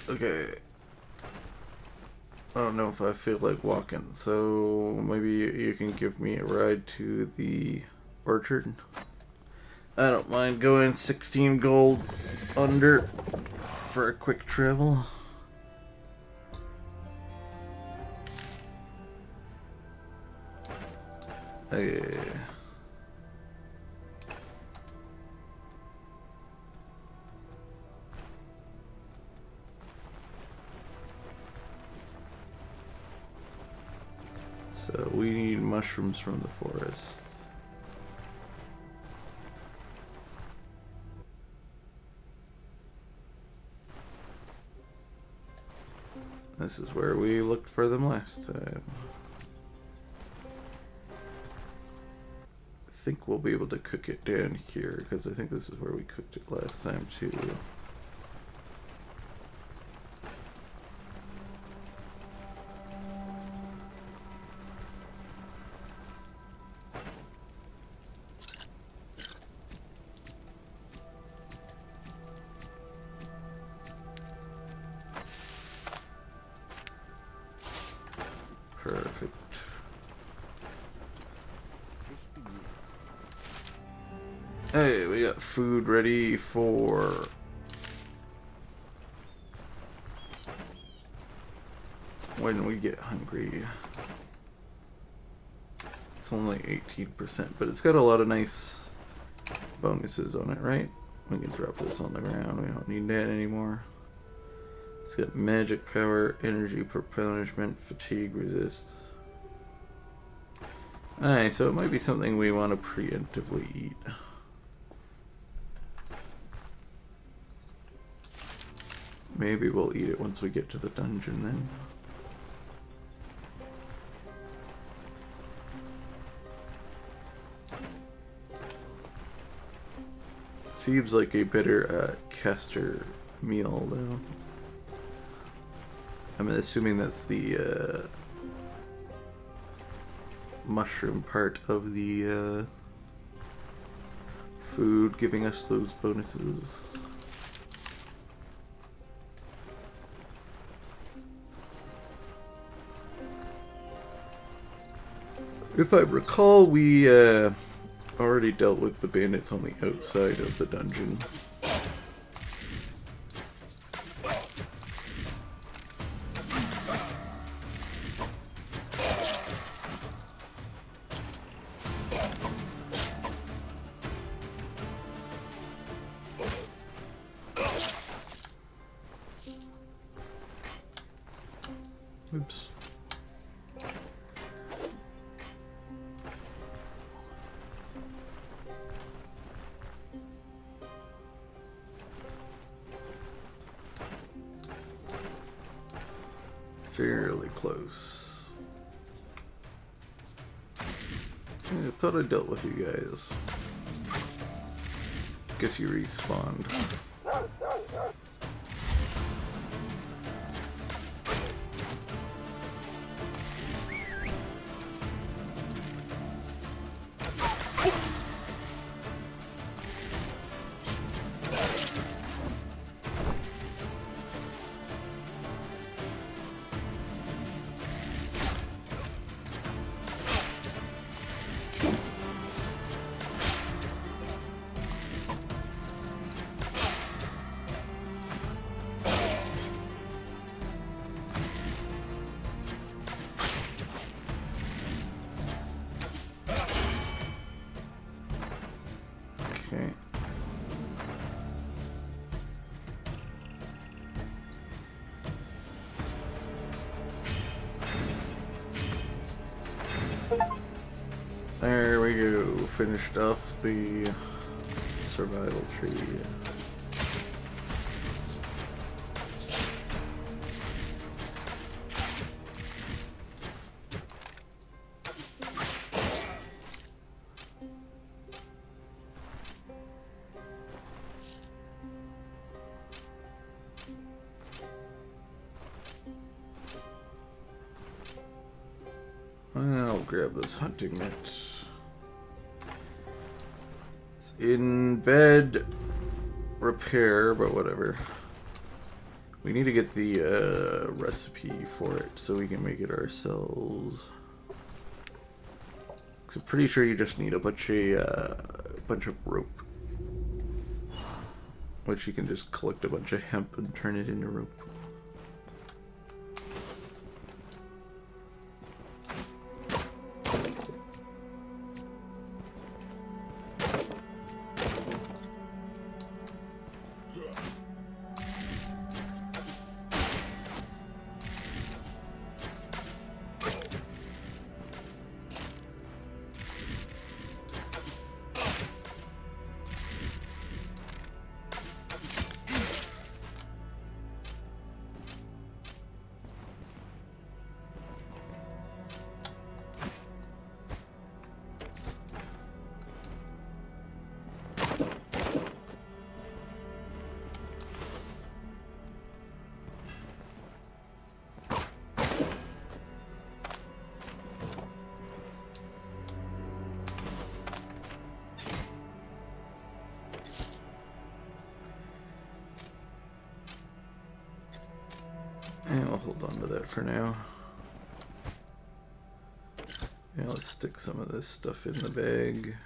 Okay. I don't know if I feel like walking, so maybe you can give me a ride to the orchard. I don't mind going 16 gold under for a quick travel. Okay. need mushrooms from the forest. This is where we looked for them last time. I think we'll be able to cook it down here, because I think this is where we cooked it last time too. Perfect. Hey, we got food ready for when we get hungry. It's only 18%, but it's got a lot of nice bonuses on it, right? We can drop this on the ground. We don't need that anymore. It's got magic power, energy punishment, fatigue resist. Alright, so it might be something we want to preemptively eat. Maybe we'll eat it once we get to the dungeon then. Seems like a better caster meal though. I'm assuming that's the mushroom part of the food giving us those bonuses. If I recall, we already dealt with the bandits on the outside of the dungeon. Oops. Fairly close. I thought I dealt with you guys. Guess you respawned. Okay. There we go. Finished off the survival tree. I'll grab this hunting net. It's in bed repair, but whatever. We need to get the recipe for it so we can make it ourselves. So I'm pretty sure you just need a bunch of rope, which you can just collect a bunch of hemp and turn it into rope. hold on to that for now. Yeah, let's stick some of this stuff in the bag.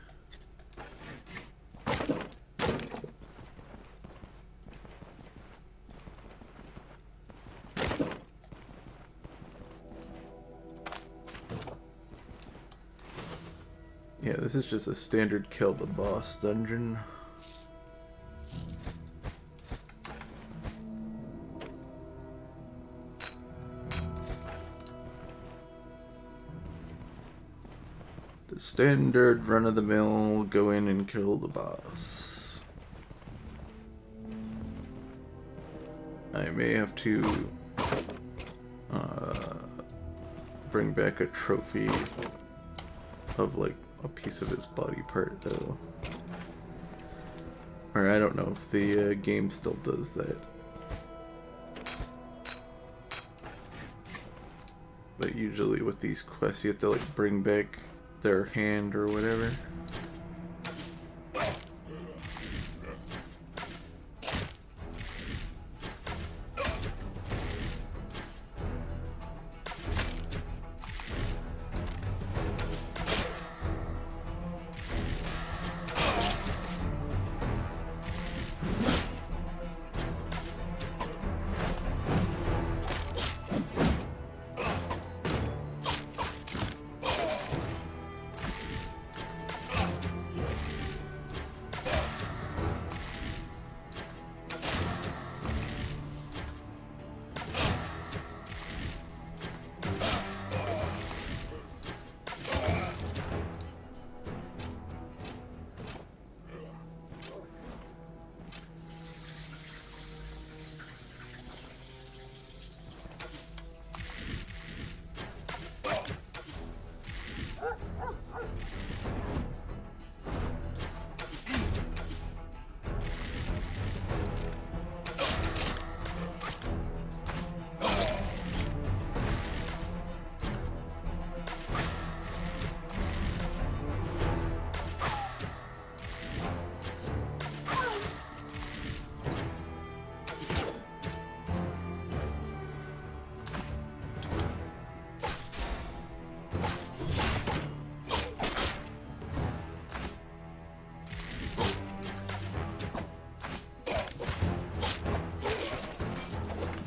Yeah, this is just a standard kill the boss dungeon. The standard run-of-the-mill, go in and kill the boss. I may have to bring back a trophy of like a piece of his body part though. Or I don't know if the game still does that. But usually with these quests you have to like bring back their hand or whatever.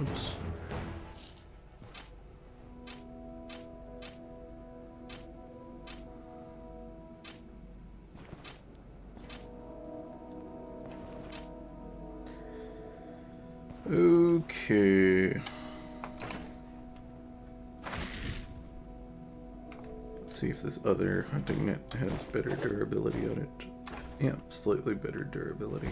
Oops. Okay. Let's see if this other hunting net has better durability on it. Yeah, slightly better durability.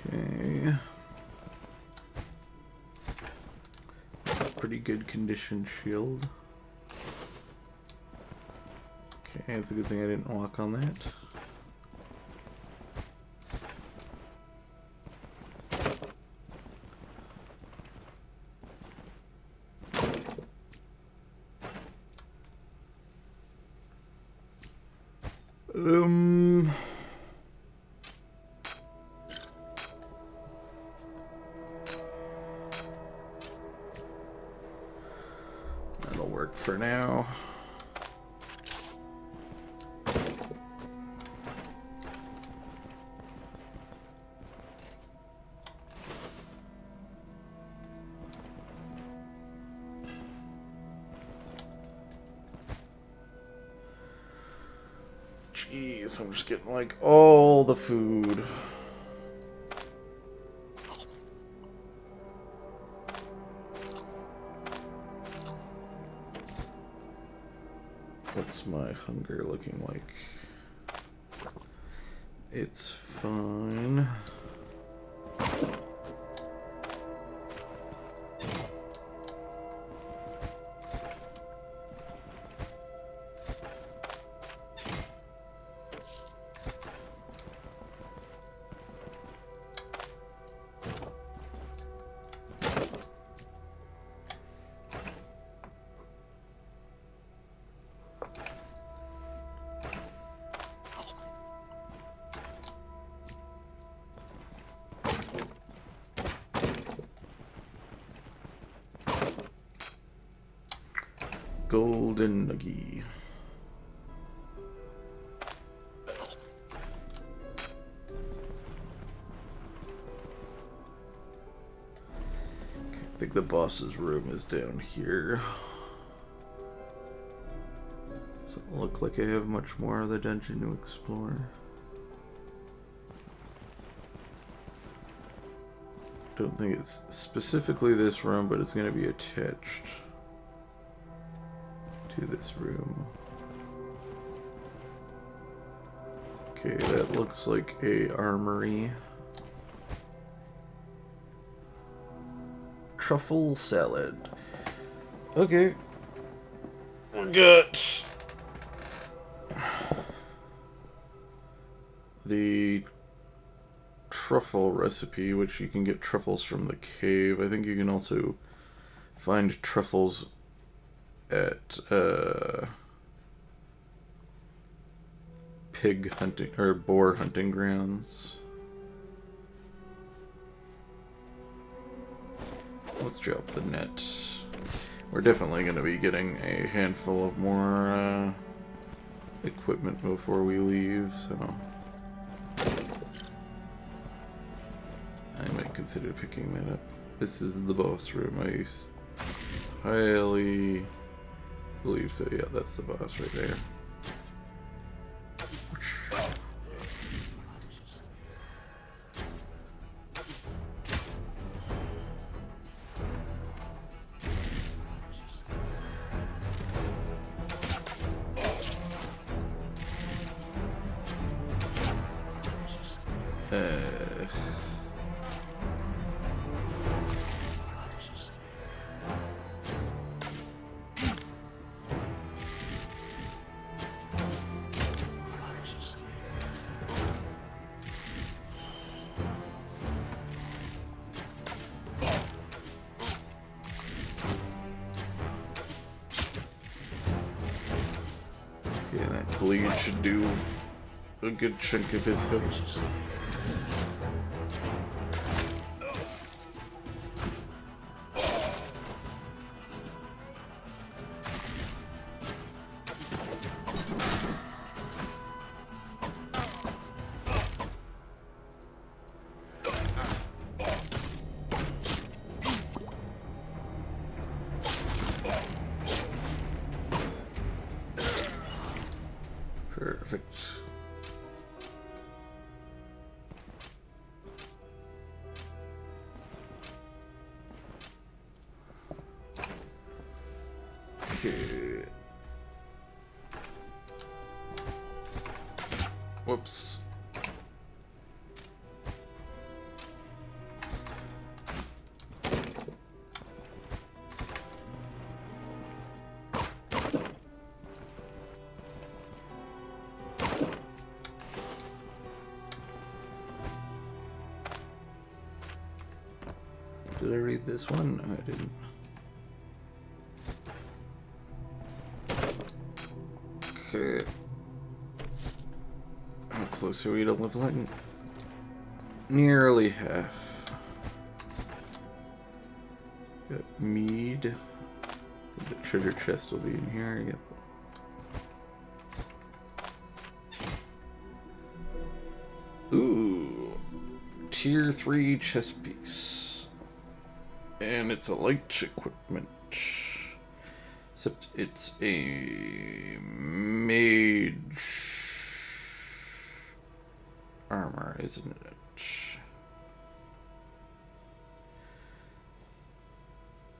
Okay. That's a pretty good condition shield. Okay, it's a good thing I didn't walk on that. Um... That'll work for now. Jeez, I'm just getting like all the food. What's my hunger looking like? It's fine. Golden nuggie. I think the boss's room is down here. Doesn't look like I have much more of the dungeon to explore. Don't think it's specifically this room, but it's going to be attached to this room. Okay, that looks like a armory. Truffle salad. Okay. We got the truffle recipe, which you can get truffles from the cave. I think you can also find truffles at pig hunting or boar hunting grounds. Let's drop the net. We're definitely going to be getting a handful of more equipment before we leave, so I might consider picking that up. This is the boss room. I highly believe so. Yeah, that's the boss right there. Okay, that bleed should do a good chunk of his health. Perfect. Okay. Whoops. Did I read this one? No, I didn't. Okay. How close are we to leveling? Nearly half. Got mead. The treasure chest will be in here. Yep. Ooh. Tier 3 chest piece. And it's a light equipment. Except it's a mage armor, isn't it?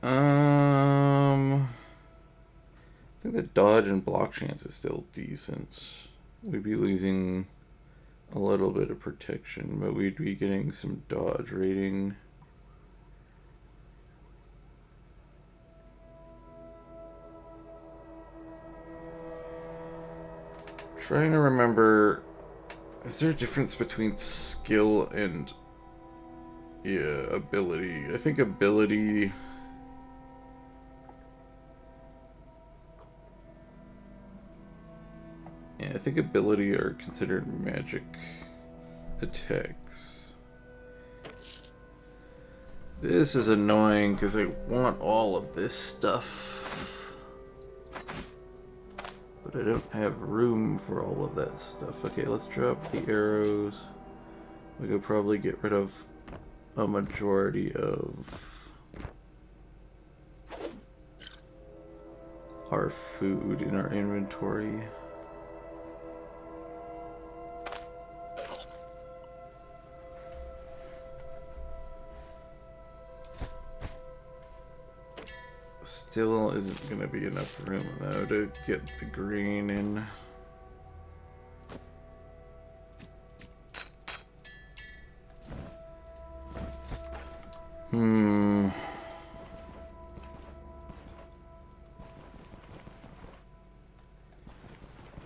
I think the dodge and block chance is still decent. We'd be losing a little bit of protection, but we'd be getting some dodge rating. Trying to remember, is there a difference between skill and ability? I think ability... Yeah, I think ability are considered magic attacks. This is annoying because I want all of this stuff. But I don't have room for all of that stuff. Okay, let's drop the arrows. We could probably get rid of a majority of our food in our inventory. Still isn't going to be enough room, though, to get the green in.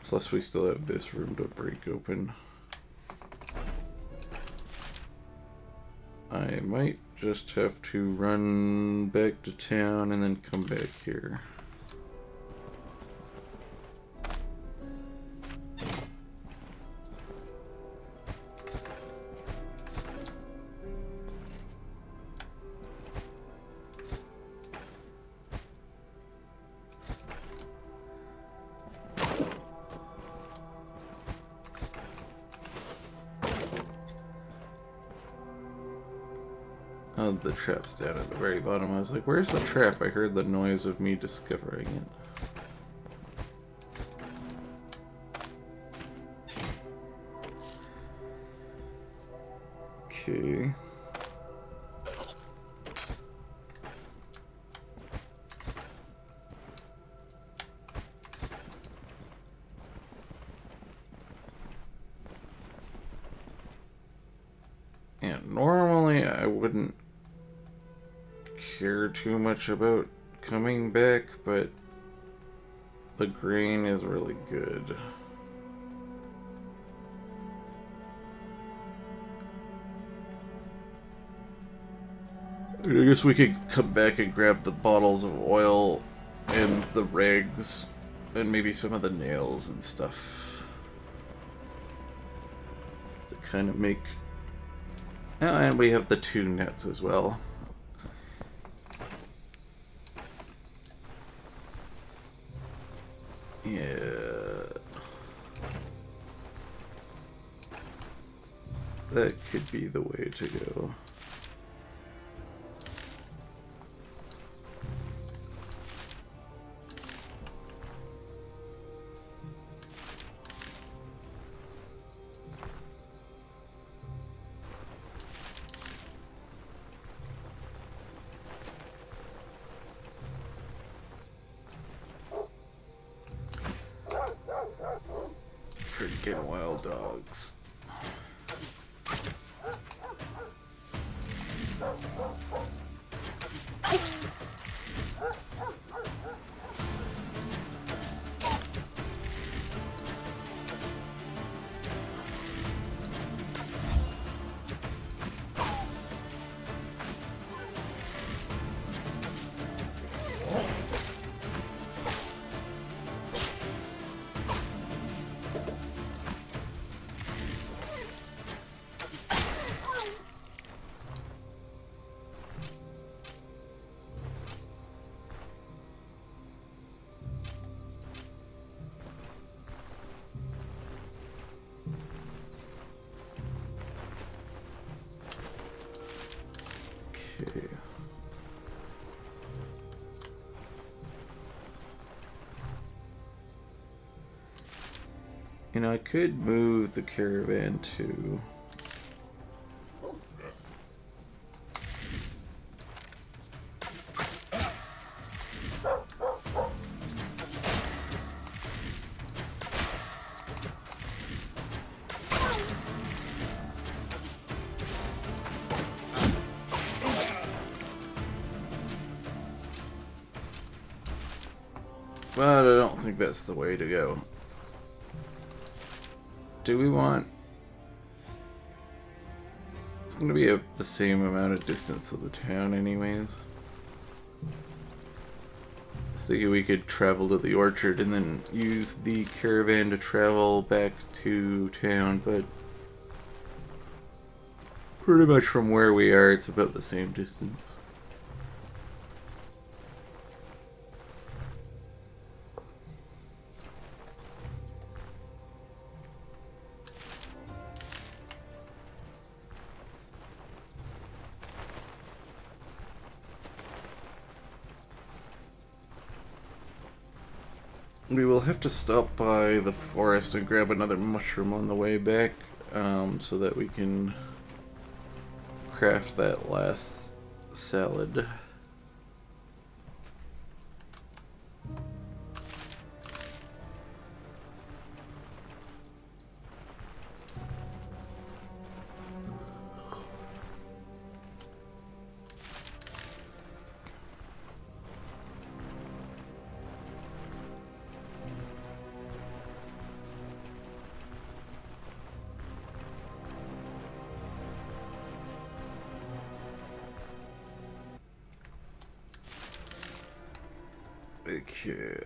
Plus, we still have this room to break open. I might just have to run back to town and then come back here. Oh, the trap's down at the very bottom. I was like, where's the trap? I heard the noise of me discovering it. Okay. And normally I wouldn't care too much about coming back, but the grain is really good. I guess we could come back and grab the bottles of oil and the rags and maybe some of the nails and stuff to kind of make... Oh, and we have the 2 nets as well. Yeah. That could be the way to go. Freaking wild dogs. You know, I could move the caravan to... But I don't think that's the way to go. Do we want... It's going to be the same amount of distance to the town anyways. I was thinking we could travel to the orchard and then use the caravan to travel back to town, but pretty much from where we are, it's about the same distance. We will have to stop by the forest and grab another mushroom on the way back, so that we can craft that last salad. Okay.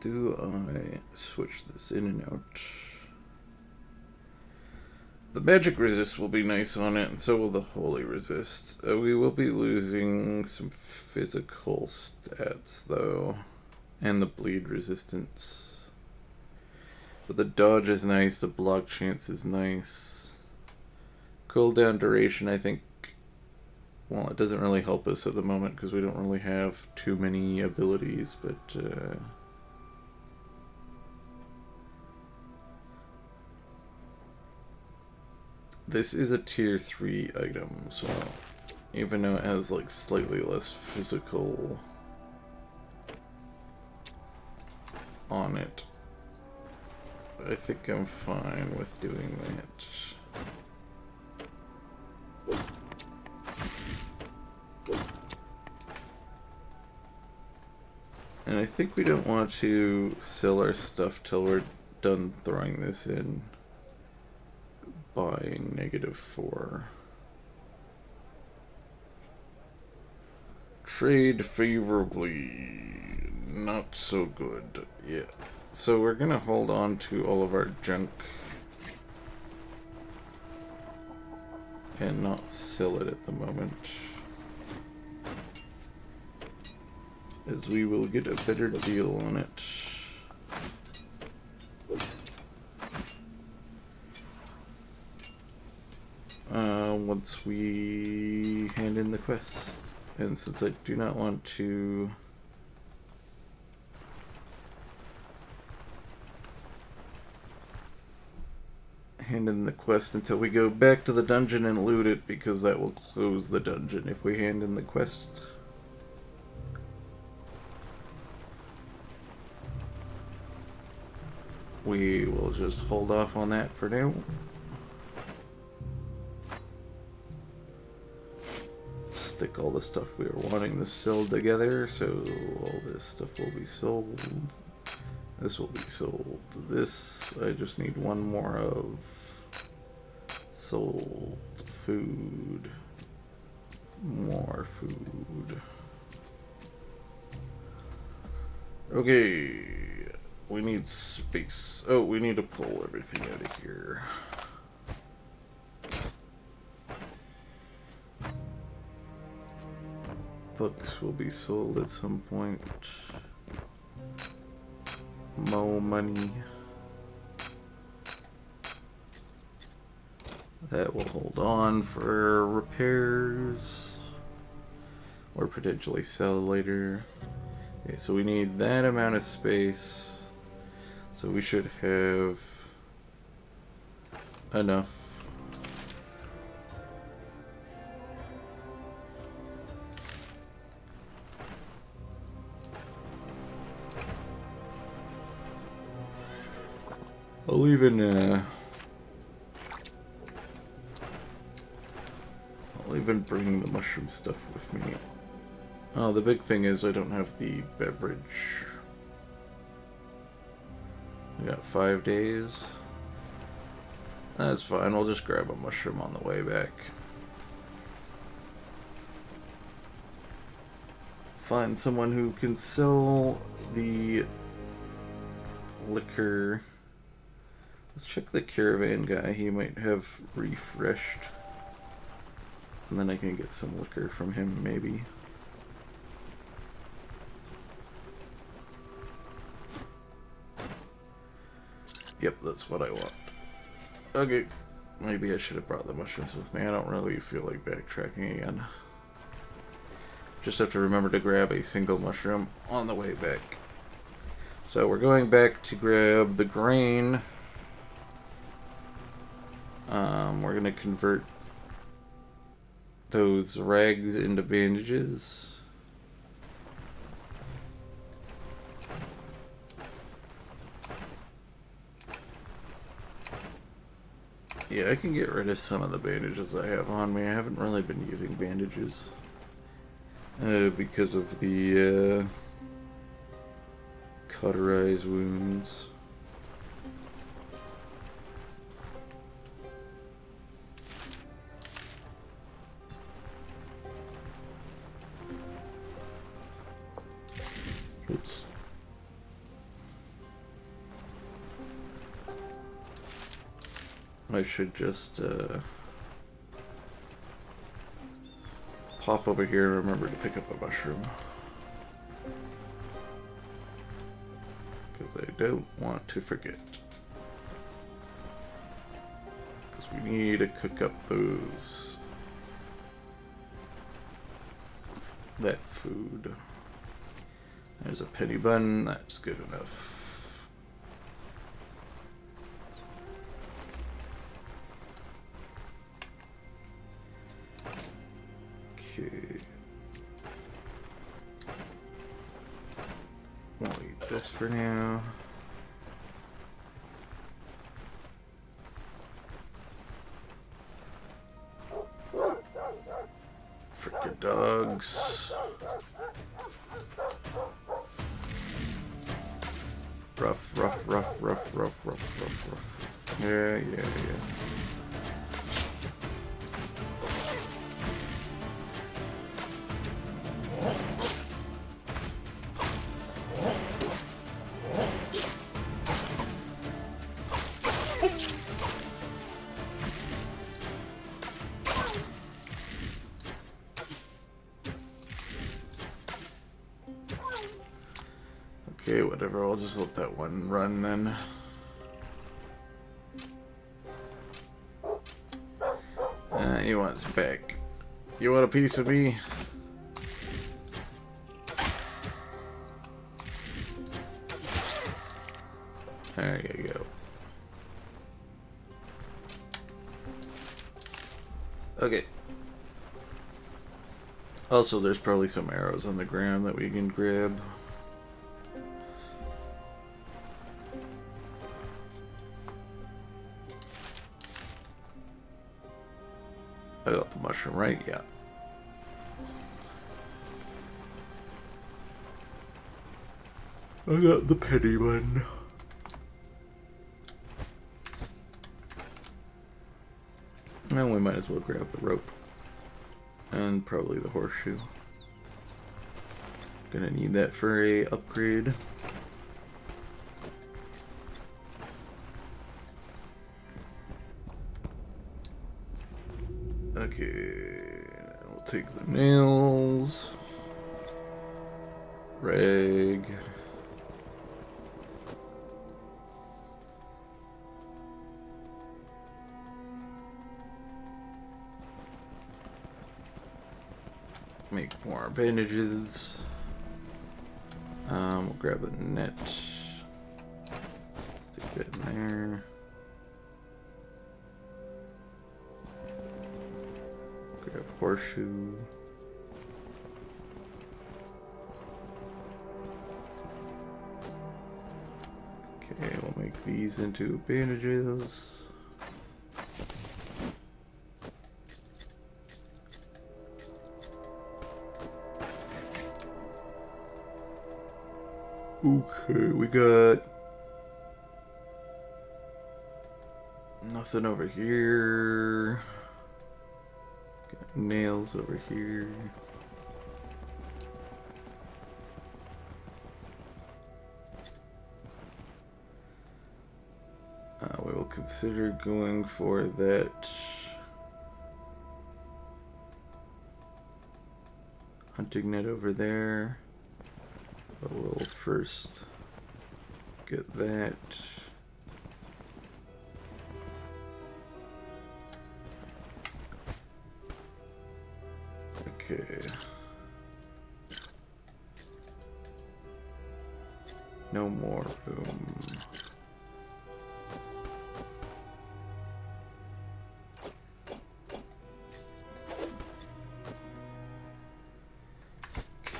Do I switch this in and out? The magic resist will be nice on it, and so will the holy resist. We will be losing some physical stats, though, and the bleed resistance. But the dodge is nice, the block chance is nice. Cooldown duration, I think, well, it doesn't really help us at the moment because we don't really have too many abilities, but this is a tier 3 item, so even though it has like slightly less physical on it, I think I'm fine with doing that. And I think we don't want to sell our stuff till we're done throwing this in. Buying -4. Trade favorably. Not so good. Yeah. So we're gonna hold on to all of our junk and not sell it at the moment, as we will get a better deal on it. Once we hand in the quest. And since I do not want to hand in the quest until we go back to the dungeon and loot it, because that will close the dungeon if we hand in the quest. We will just hold off on that for now. Stick all the stuff we were wanting to sell together, so all this stuff will be sold. This will be sold. This, I just need one more of. Sold. Food. More food. Okay. We need space. Oh, we need to pull everything out of here. Books will be sold at some point. Mo money. That will hold on for repairs. Or potentially sell later. Okay, so we need that amount of space. So we should have enough. I'll even bring the mushroom stuff with me. Oh, the big thing is I don't have the beverage. We got 5 days. That's fine, we'll just grab a mushroom on the way back. Find someone who can sell the liquor. Let's check the caravan guy, he might have refreshed. And then I can get some liquor from him, maybe. Yep, that's what I want. Okay, maybe I should have brought the mushrooms with me. I don't really feel like backtracking again. Just have to remember to grab a single mushroom on the way back. So we're going back to grab the grain. We're going to convert those rags into bandages. Yeah, I can get rid of some of the bandages I have on me. I haven't really been using bandages. Because of the cauterized wounds. Oops. I should just pop over here and remember to pick up a mushroom. Because I don't want to forget. Because we need to cook up that food. There's a penny bun, that's good enough. Okay. We'll eat this for now. Frickin' dogs. Rough. Yeah. Okay, whatever, I'll just let that one run then. He wants back. You want a piece of me? There you go. Okay. Also, there's probably some arrows on the ground that we can grab. I got the mushroom, right? Yeah. I got the penny one. Now we might as well grab the rope. And probably the horseshoe. Gonna need that for a upgrade. Okay, we'll take the nails. Rag. make more bandages. We'll grab the net. Stick that in there. Grab horseshoe. Okay, we'll make these into bandages. Okay, we got nothing over here. Got nails over here. We will consider going for that hunting net over there. But we'll first get that. Okay. No more room.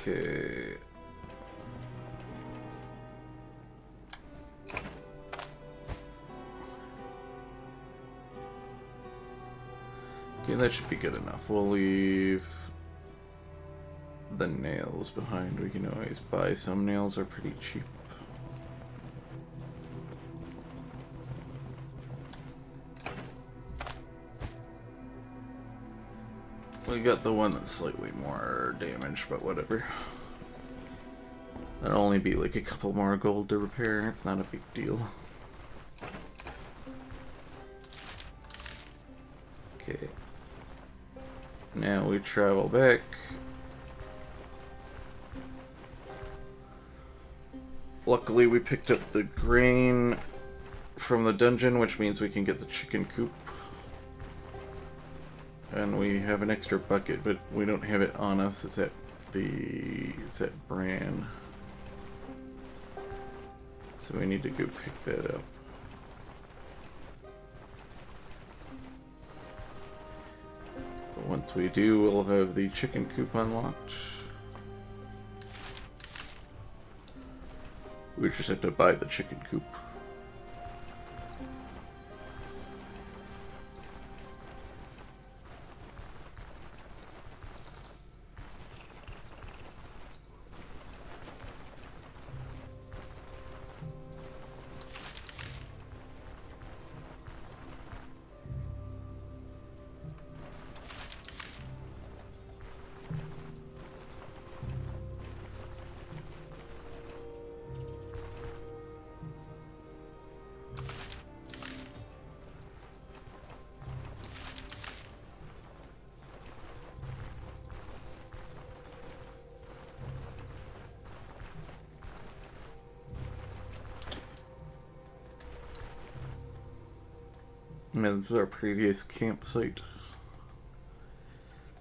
Okay. Okay, that should be good enough. We'll leave the nails behind. We can always buy some. Nails are pretty cheap. We got the one that's slightly more damaged, but whatever. That'll only be like a couple more gold to repair. It's not a big deal. Okay. Now we travel back. Luckily we picked up the grain from the dungeon, which means we can get the chicken coop. And we have an extra bucket, but we don't have it on us. It's at Bran. So we need to go pick that up. But once we do, we'll have the chicken coop unlocked. We just have to buy the chicken coop. And this is our previous campsite.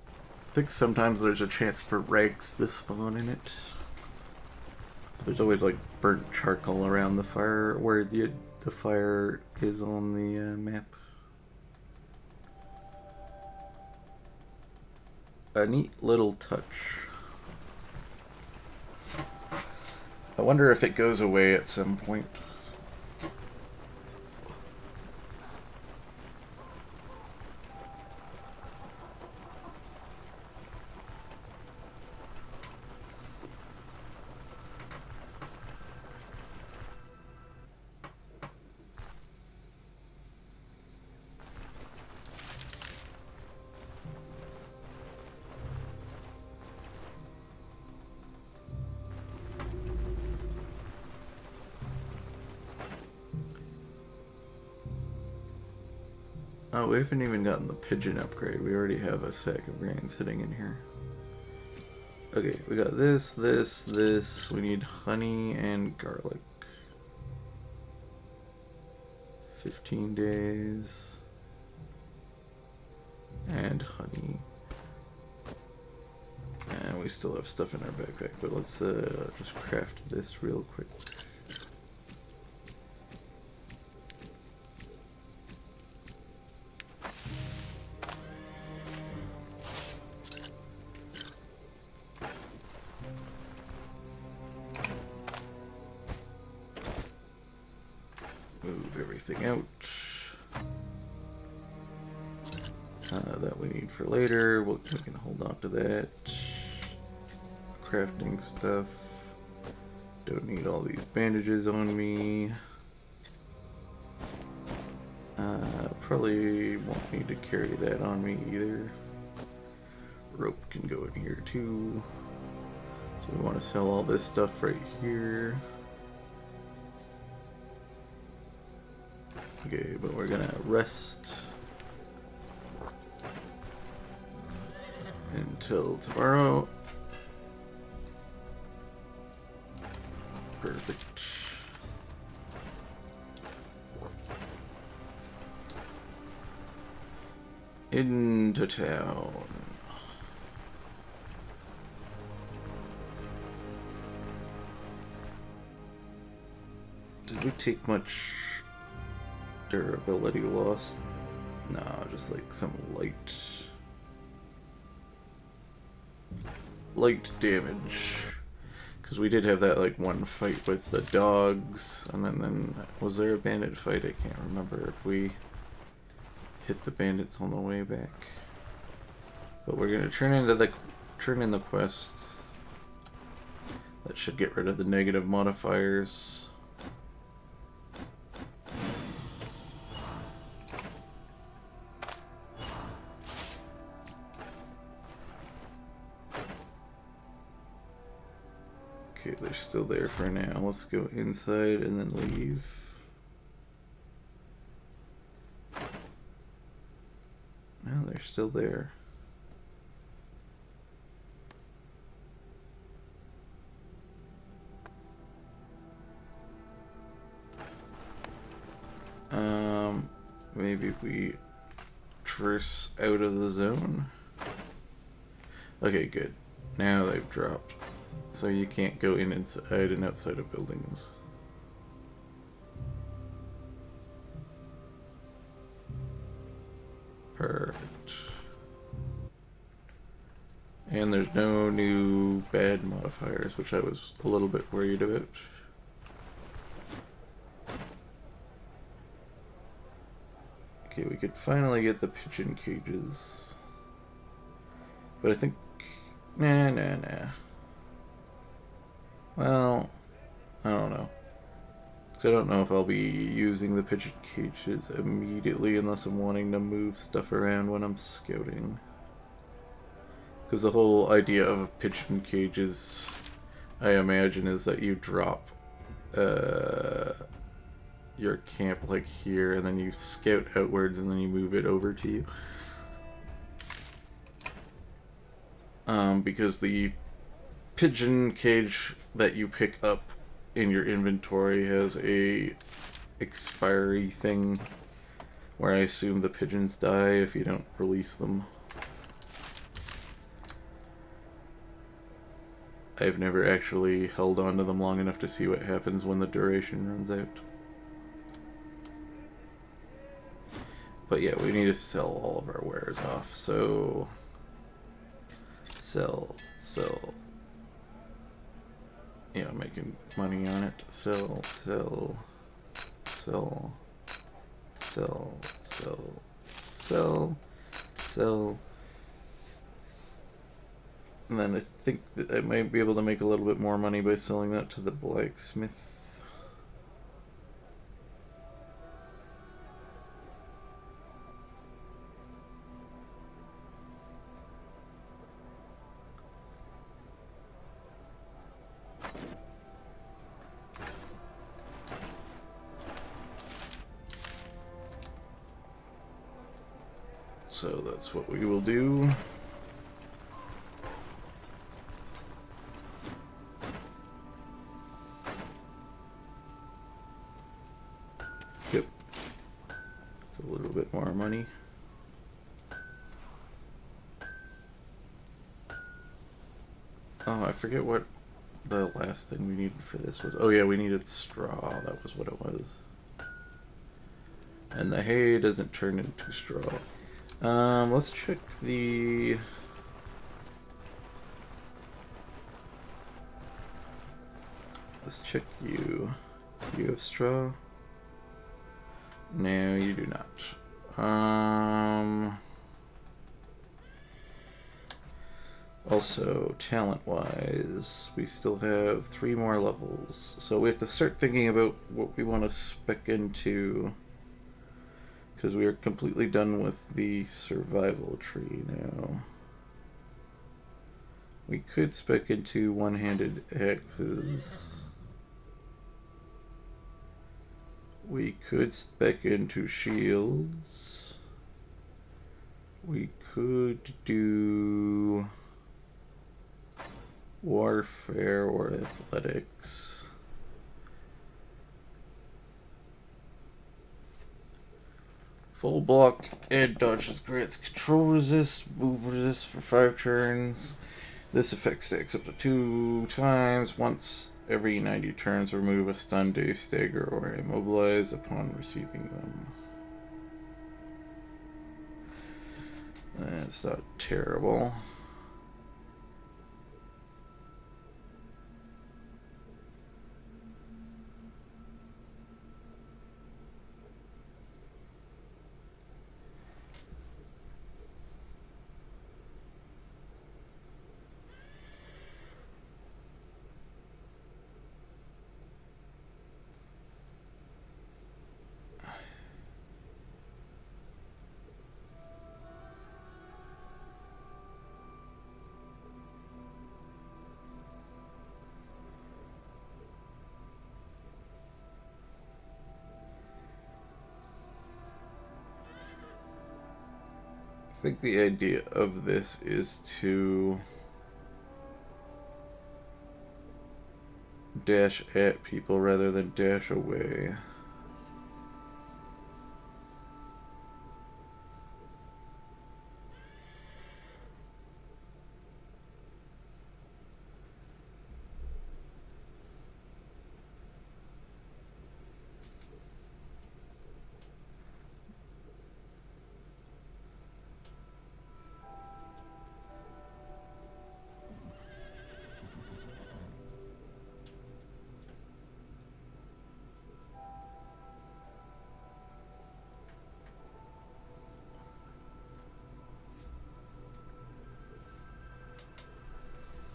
I think sometimes there's a chance for rags to spawn in it. There's always like burnt charcoal around the fire where the fire is on the map. A neat little touch. I wonder if it goes away at some point. Oh, we haven't even gotten the pigeon upgrade. We already have a sack of grain sitting in here. Okay, we got this. We need honey and garlic. 15 days. And honey. And we still have stuff in our backpack, but let's just craft this real quick. Move everything out. That we need for later. We can hold on to that. Crafting stuff. Don't need all these bandages on me. Probably won't need to carry that on me either. Rope can go in here too. So we want to sell all this stuff right here. Okay, but we're gonna rest until tomorrow. Perfect. Into town. Did we take much durability loss? No, just like some light damage. Because we did have that like one fight with the dogs, and then was there a bandit fight? I can't remember if we hit the bandits on the way back. But we're gonna turn in the quest. That should get rid of the negative modifiers. Okay, they're still there for now. Let's go inside and then leave. No, they're still there. Maybe we traverse out of the zone. Okay, good. Now they've dropped. So you can't go in inside and outside of buildings. Perfect. And there's no new bad modifiers, which I was a little bit worried about. Okay, we could finally get the pigeon cages. But I think... Nah. Well, I don't know. Because I don't know if I'll be using the pigeon cages immediately unless I'm wanting to move stuff around when I'm scouting. Because the whole idea of pigeon cages, I imagine, is that you drop your camp like here, and then you scout outwards, and then you move it over to you. Because the pigeon cage that you pick up in your inventory has a expiry thing where I assume the pigeons die if you don't release them. I've never actually held on to them long enough to see what happens when the duration runs out. But yeah, we need to sell all of our wares off, so... Sell. Yeah, making money on it. Sell. And then I think that I might be able to make a little bit more money by selling that to the blacksmith. So that's what we will do. Yep. It's a little bit more money. Oh, I forget what the last thing we needed for this was. Oh yeah, we needed straw. That was what it was. And the hay doesn't turn into straw. Let's check the... Let's check you. Do you have straw? No, you do not. Also, talent-wise, we still have 3 more levels. So we have to start thinking about what we want to spec into, because we are completely done with the survival tree now. We could spec into one-handed axes. We could spec into shields. We could do warfare or athletics. Full block and dodges grants control resist, move resist for 5 turns. This effect stacks up to 2 times. Once every 90 turns, remove a stun, daze, stagger, or immobilize upon receiving them. That's not terrible. I think the idea of this is to dash at people rather than dash away.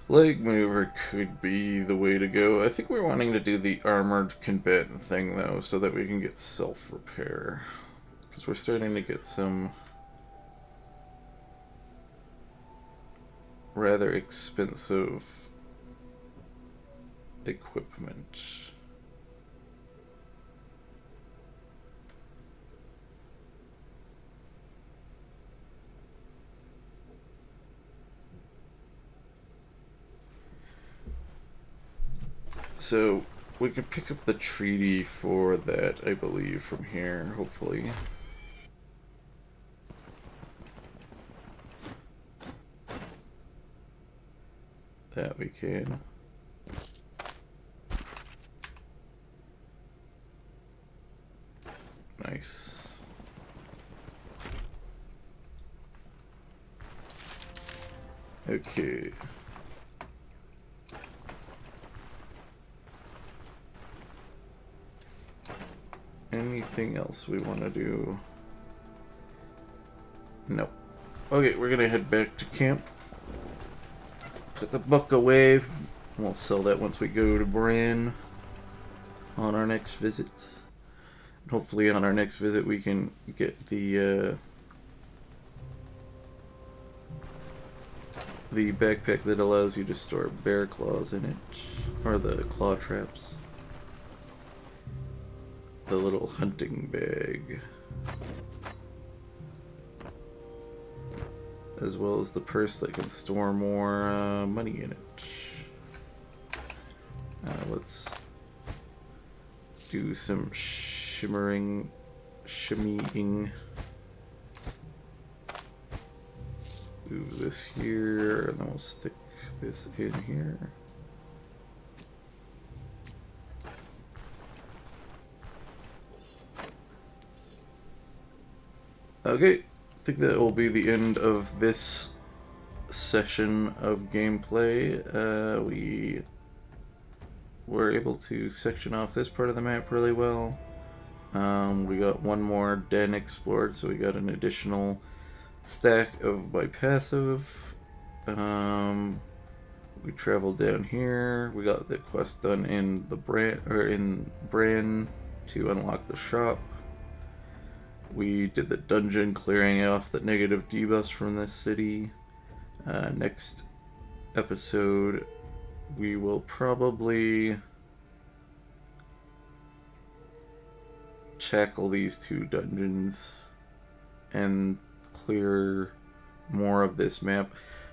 Leg mover could be the way to go. I think we're wanting to do the armored combatant thing though, so that we can get self-repair. Because we're starting to get some rather expensive equipment. So we can pick up the treaty for that, I believe, from here, hopefully. That we can. Nice. Okay. Anything else we want to do? Nope. Okay, we're gonna head back to camp. Put the book away. We'll sell that once we go to Bran on our next visit. Hopefully on our next visit we can get the backpack that allows you to store bear claws in it. Or the claw traps. The little hunting bag. As well as the purse that can store more money in it. Let's do some shimmying. Move this here, and then we'll stick this in here. Okay, I think that will be the end of this session of gameplay. We were able to section off this part of the map really well. We got one more den explored, so we got an additional stack of my passive. We traveled down here. We got the quest done in the Bran to unlock the shop. We did the dungeon clearing off the negative debuffs from this city. Next episode, we will probably tackle these 2 dungeons and clear more of this map,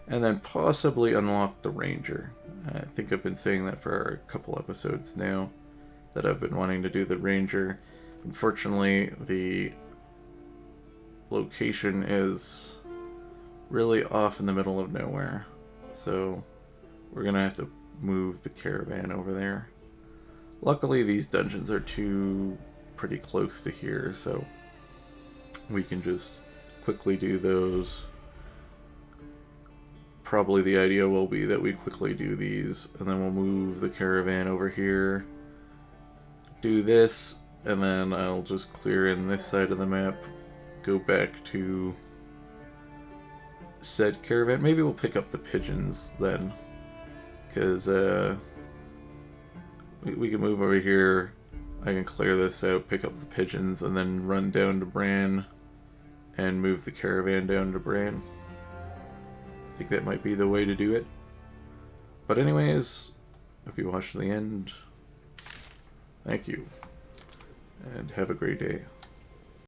and then possibly unlock the Ranger. I think I've been saying that for a couple episodes now, that I've been wanting to do the Ranger. Unfortunately, the location is really off in the middle of nowhere, so we're gonna have to move the caravan over there. Luckily, these dungeons are pretty close to here, so we can just quickly do those. Probably the idea will be that we quickly do these, and then we'll move the caravan over here, do this, and then I'll just clear in this side of the map, go back to said caravan. Maybe we'll pick up the pigeons then, because we can move over here. I can clear this out, pick up the pigeons, and then run down to Bran and move the caravan down to Bran. I think that might be the way to do it. But anyways, if you watched to the end, thank you, and have a great day.